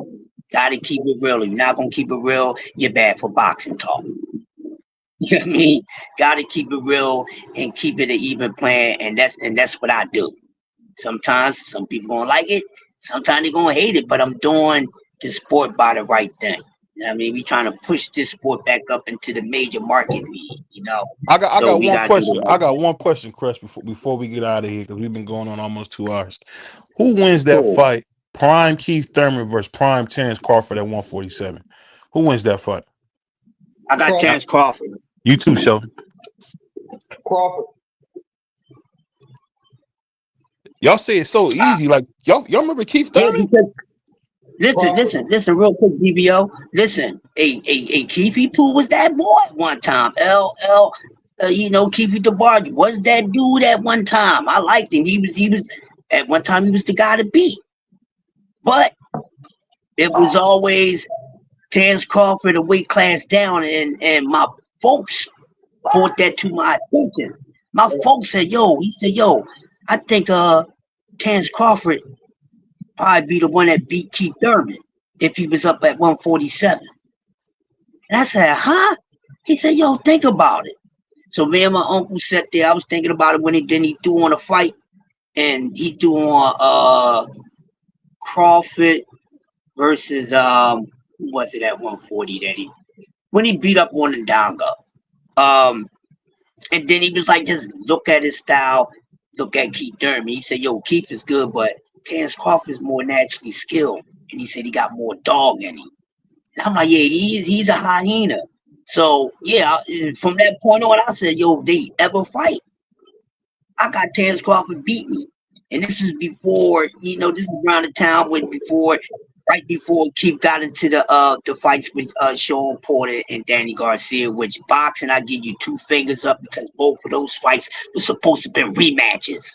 gotta keep it real. If you're not gonna keep it real, you're bad for boxing talk. You know what I mean? Gotta keep it real and keep it an even plan, and that's what I do. Sometimes some people gonna like it, sometimes they're gonna hate it, but I'm doing the sport by the right thing. I mean, we trying to push this sport back up into the major market league, I got one question. I got one question, Chris, before we get out of here, because we've been going on almost 2 hours. Who wins that fight? Prime Keith Thurman versus Prime Terrence Crawford at 147. Who wins that fight? I got Terrence Crawford. You too, Sheldon. Crawford. Y'all say it's so easy. Like y'all remember Keith Thurman? Listen, real quick, DBO. Listen, Keefy Pooh was that boy at one time. Keefy DeBarge was that dude at one time. I liked him. He was at one time he was the guy to beat. But it was always Terrence Crawford a weight class down, and my folks brought that to my attention. My folks said, yo, I think Terrence Crawford probably be the one that beat Keith Thurman if he was up at 147. And I said, huh? He said, yo, think about it. So me and my uncle sat there. I was thinking about it when he threw on a fight, and he threw on Crawford versus who was it at 140 that when he beat up on Ndonga. And then he was like, just look at his style, look at Keith Thurman. He said, yo, Keith is good, but Terrence Crawford is more naturally skilled. And he said he got more dog in him. And I'm like, yeah, he's a hyena. So yeah, from that point on, I said, yo, if they ever fight, I got Terrence Crawford beat me. And this was before, this is around the time right before Keith got into the fights with Sean Porter and Danny Garcia, which boxing, I give you 2 fingers up because both of those fights were supposed to be rematches.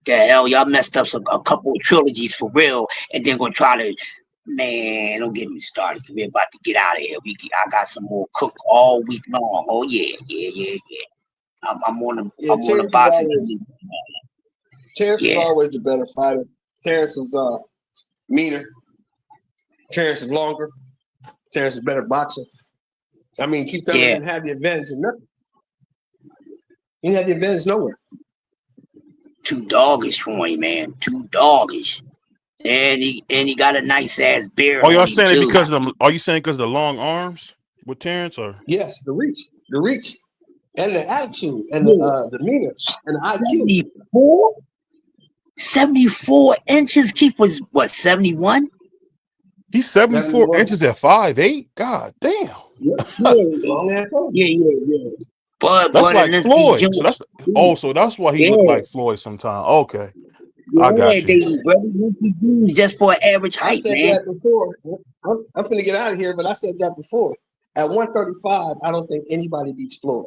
The hell, y'all messed up a couple of trilogies for real, and then gonna try to, man, don't get me started. We're about to get out of here. I got some more cook all week long. Oh yeah. I'm on the boxing. Terrence was always the better fighter. Terrence was meaner. Terrence was longer. Terrence was a better boxer. I mean, Keith Thurman didn't have the advantage in nothing. He didn't have the advantage nowhere. Too doggish for him, man. Too doggish. And he got a nice ass beard. Oh, y'all saying it because of them? Are you saying because of the long arms with Terrence, or? Yes, the reach, and the attitude, and the demeanor, and the IQ. 74 inches. Keith was what, 71? He's 74 inches at 5'8". God damn. Yeah. But that's like Floyd. So that's why he looked like Floyd sometimes. Okay. Yeah, I got you. Just for an average height, I said that before. I'm finna get out of here, but I said that before. At 135, I don't think anybody beats Floyd.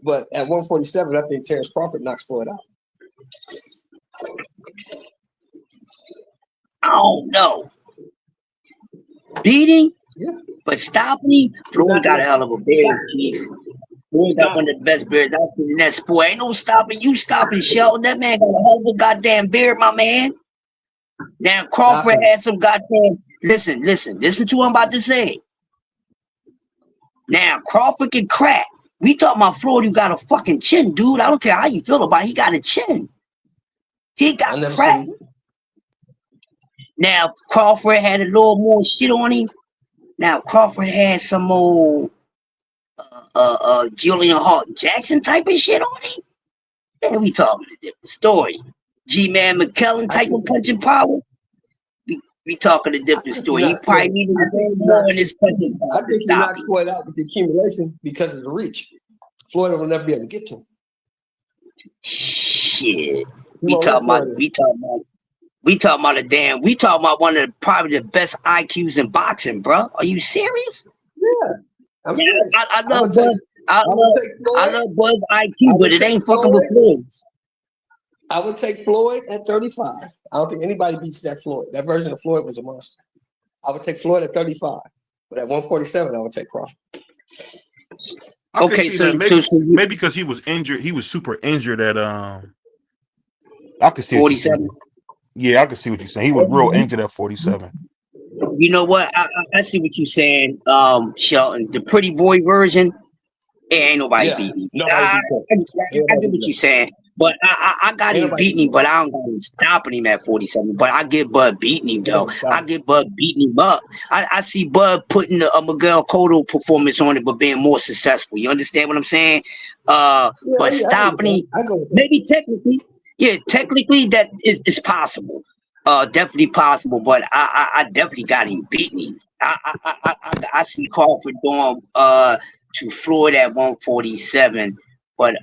But at 147, I think Terrence Crawford knocks Floyd out. I don't know. Beating? Yeah. But stopping? Floyd got a hell of a beard, Chief. Floyd's one of the best beards out in that sport. Ain't no stopping you stopping, Shelton. That man got a hell of a goddamn beard, my man. Now Crawford had some goddamn listen to what I'm about to say. Now Crawford can crack. We talking about Floyd who got a fucking chin, dude. I don't care how you feel about it. He got a chin. He got crack. Now Crawford had a little more shit on him. Now Crawford had some old Julian Hart Jackson type of shit on him. Then we talking a different story. G-Man McKellen type of punching power. We talking a different story. He probably needed more in his punching power. I think he knocked Floyd out with the accumulation because of the reach. Floyd will never be able to get to him. Shit. We talking about one of probably the best IQs in boxing, bro. Are you serious? Yeah. I love Bud. I love Bud's IQ, but it ain't fucking with Floyd's. I would take Floyd at 35. I don't think anybody beats that Floyd. That version of Floyd was a monster. I would take Floyd at 35, but at 147, I would take Crawford. Okay, so maybe because he was injured, he was super injured at I could see 47. Yeah, I could see what you're saying. He was real injured at 47. You know what? I see what you're saying, Shelton. The pretty boy version, ain't nobody beating me. I get what you're saying. But I got him beating him, but I don't got him stopping him at 47. But I get Bud beating him, though. I get Bud beating him up. I see Bud putting a Miguel Cotto performance on it, but being more successful. You understand what I'm saying? But stopping him, maybe technically, that is possible. Definitely possible, but I definitely got him beating him. I see Crawford going to Floyd at 147, but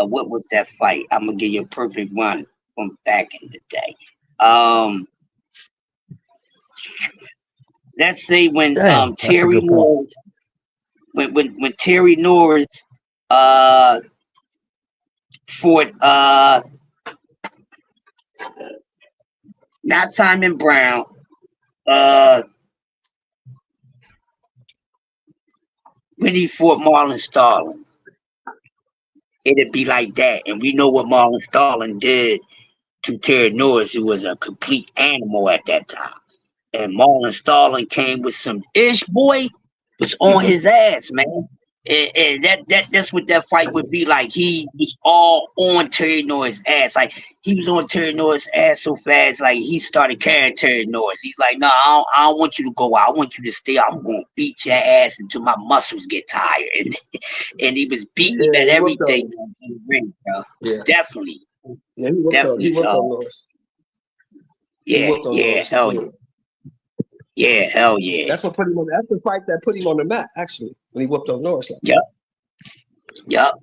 what was that fight? I'm gonna give you a perfect one from back in the day. Let's say when Terry Norris, when Terry Norris fought not Simon Brown, when he fought Marlon Starling. It'd be like that. And we know what Marlon Starling did to Terry Norris, who was a complete animal at that time. And Marlon Starling came with some ish, boy, was on his ass, man. And that's what that fight would be like. He was all on Terry Norris' ass. Like he was on Terry Norris' ass so fast, like he started carrying Terry Norris. He's like, no, I don't want you to go out. I want you to stay out. I'm gonna beat your ass until my muscles get tired. And he was beating him at he whooped everything on. in the ring, bro. Yeah, Definitely, yeah, he whooped on. He definitely. whooped on Norris. He Yeah, whooped on yeah, Norris. He hell did. yeah. Yeah, hell yeah. That's what put him on. That's the fight that put him on the map. Actually, when he whooped on Norris. Like, Yep, yep,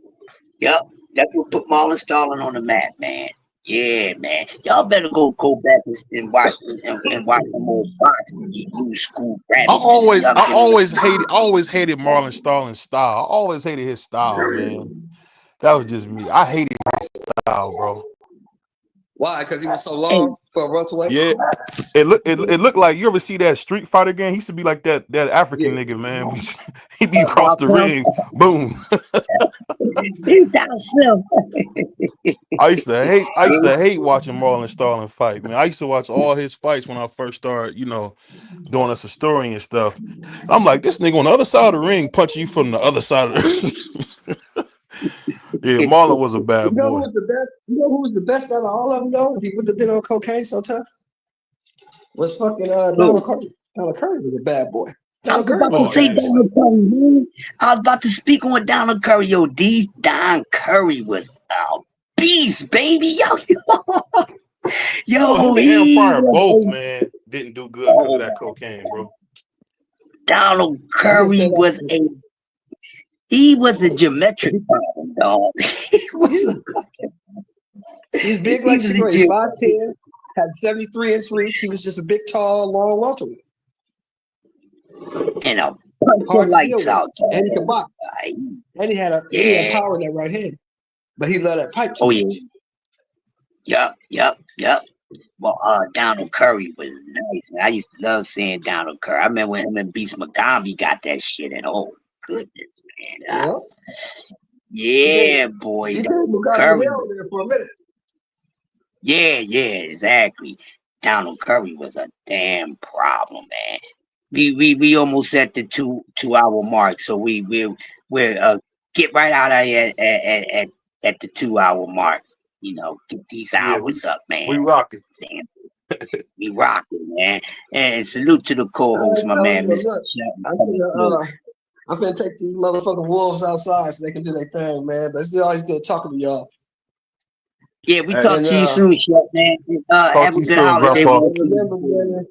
yep. That's what put Marlon Starling on the map, man. Yeah, man. Y'all better go back and watch and watch some old Fox and you new school rabbits. Y'all can I always hated Marlon Starling's style. I always hated his style, man. That was just me. I hated his style, bro. why? Because he was so hey, long for a welterweight. Yeah, it looked like, you ever see that Street Fighter game? He used to be like that Yeah. African nigga, man. He'd be across watch the him. ring, boom. He's down Slim. I used to hate watching Marlon Starling fight, man. I used to watch all his fights when I first started, doing this historian and stuff. I'm like, this nigga on the other side of the ring punching you from the other side of the ring. Yeah, Marlon was a You bad know who boy. was the best? You know who was the best out of all of them? Though, if he would have been on cocaine so tough, was fucking Donald Curry. Donald Curry was a bad boy. I Donald was Curry about to Oh, was a say bad yeah. boy. Donald Curry, man. I was about to speak on Donald Curry. Yo, Don Curry was a beast, baby. Yo, Him and he Empire both, was man, didn't do good because of oh, that cocaine, bro. Donald I didn't say Curry was that. a geometric problem, dog. He's big He like was a Shigure. He's 5'10", had 73-inch reach. He was just a big, tall, long welterweight. and a bunch of Hard to deal lights with. out. And he could box. And he had Yeah. power in that right hand. But he let that pipe too Oh much. yeah. Yep. Well, Donald Curry was nice, man. I used to love seeing Donald Curry. I remember when him and Beast Mugambi got that shit, and oh goodness, man. Yeah, boy, He gave Donald Mugabe Curry. hell there for a minute. Yeah, exactly. Donald Curry was a damn problem, man. We almost at the 2 hour mark, so we're get right out of here at the 2 hour mark. Get these Yeah, hours up, we man. rocking. We rocking, man. And salute to the All co-host, right, my fellas, man, but Mr. look, Shelton, I'm coming through. finna take these motherfucking wolves outside so they can do their thing, man. But it's always good talking to y'all. Yeah, we talk And to you soon, Shelton, man. Talk Have to a you good soon, holiday Grandpa. weekend.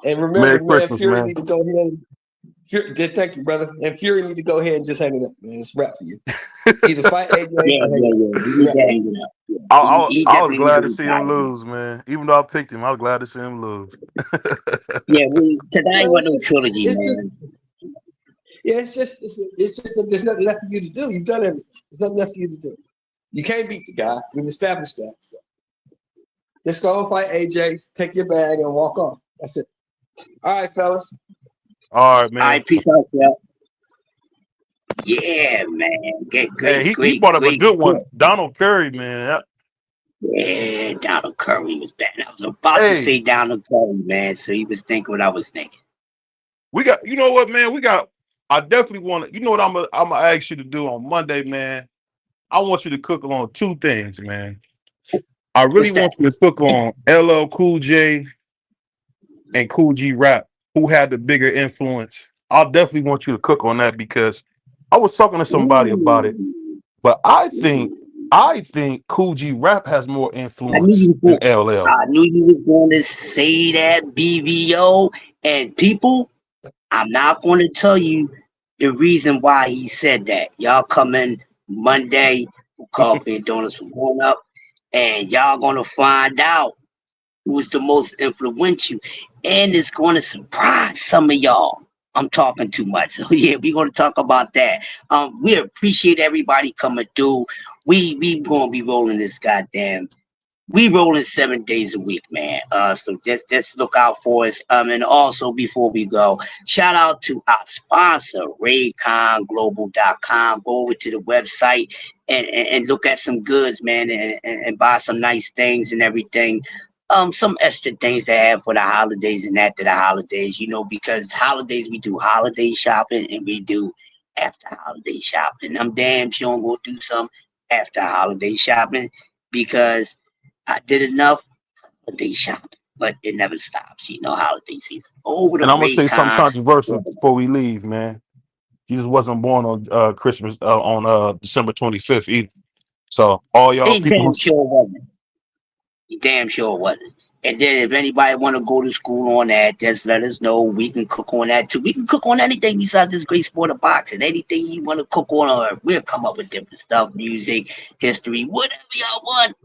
Merry man, Christmas, Fury man. need to go ahead and thank you, brother. And Fury need to go ahead and just hang it up, man. It's a wrap for you. Either fight AJ or Yeah. hang it up. We need to hang it up. Yeah. He I was definitely need glad to to see him retire. lose, man. Even though I picked him, I was glad to see him lose. Yeah, because I ain't Well, want no trilogy, man. it's just that there's nothing left for you to do. You've done everything. There's nothing left for you to do. You can't beat the guy. We've established that. So just go and fight AJ, take your bag, and walk off. That's it. All right, fellas. All right, All man. right, peace out, yeah. Yeah, man. Hey, he brought up a good one. Donald Curry, man. Yeah, Donald Curry was bad. I was about to Hey, say Donald Curry, man. So he was thinking what I was thinking. we got. You know what, man? I definitely want to. You know what I'm gonna ask you to do on Monday, man. I want you to cook on two things, man. I really What's that? want you to cook on LL Cool J and Cool G Rap, who had the bigger influence. I'll definitely want you to cook on that because I was talking to somebody about it, Ooh. but I think Cool G Rap has more I knew influence you than was LL. going to say that, BBO. And people, I'm not going to tell you the reason why he said that. Y'all come in Monday for coffee and donuts for going up, and y'all going to find out who's the most influential, and it's going to surprise some of y'all. I'm talking too much, so yeah, we're going to talk about that. We appreciate everybody coming through. We going to be rolling this goddamn. We rolling 7 days a week, man. So just look out for us. And also before we go, shout out to our sponsor, RayconGlobal.com. Go over to the website and look at some goods, man, and buy some nice things and everything. Some extra things to have for the holidays and after the holidays, because holidays we do holiday shopping and we do after holiday shopping. I'm damn sure I'm gonna do some after holiday shopping because I did enough holiday shopping, but it never stops. Holiday season over the And I'm gonna break say something time. controversial before we leave, man. Jesus wasn't born on Christmas on December 25th either. So all y'all He people, damn sure wasn't. He damn sure wasn't. And then if anybody want to go to school on that, just let us know. We can cook on that too. We can cook on anything besides this great sport of boxing. Anything you want to cook on, or we'll come up with different stuff, music, history, whatever y'all want.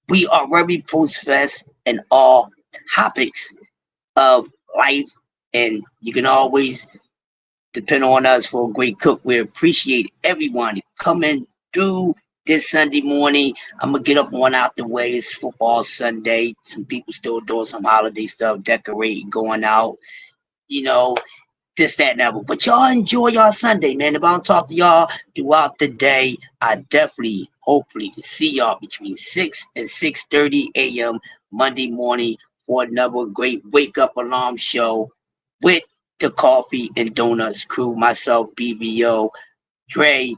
We are very post-fest in all topics of life, and you can always depend on us for a great cook. We appreciate everyone coming through this Sunday morning. I'm gonna get up one out the way. It's football Sunday. Some people still doing some holiday stuff, decorating, going out, this, that, and that. But y'all enjoy y'all Sunday, man. If I don't talk to y'all throughout the day, I definitely, hopefully, to see y'all between 6 and 6:30 a.m. Monday morning for another great wake-up alarm show with the Coffee and Donuts crew, myself, BBO, Dre,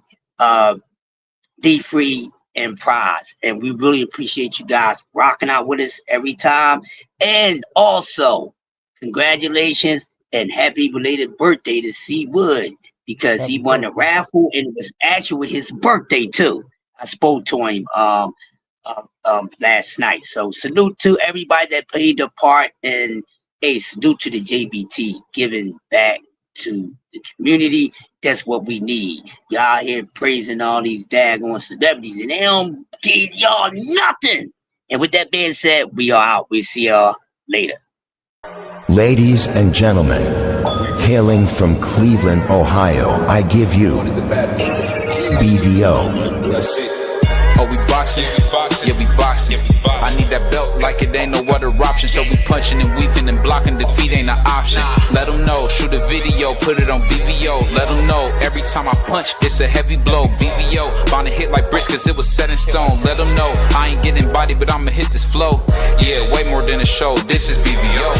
D-Free, and Prize. And we really appreciate you guys rocking out with us every time. And also, congratulations and happy belated birthday to C. Wood, because he happy won the birthday. raffle and it was actually his birthday too. I spoke to him last night. So salute to everybody that played the part, and a salute to the JBT giving back to the community. That's what we need. Y'all here praising all these daggone celebrities and they don't give y'all nothing. And with that being said, we are out. We'll see y'all later. Ladies and gentlemen, hailing from Cleveland, Ohio, I give you BVO. Oh, we boxing? Yeah, we boxing. I need that belt like it ain't no other option. So we punching and weaving and blocking. Defeat ain't an option. Let them know. Shoot a video, put it on BVO. Let them know. Every time I punch, it's a heavy blow. BVO, bound to hit like bricks cause it was set in stone. Let them know. I ain't getting body, but I'ma hit this flow. Yeah, way more than a show. This is BVO.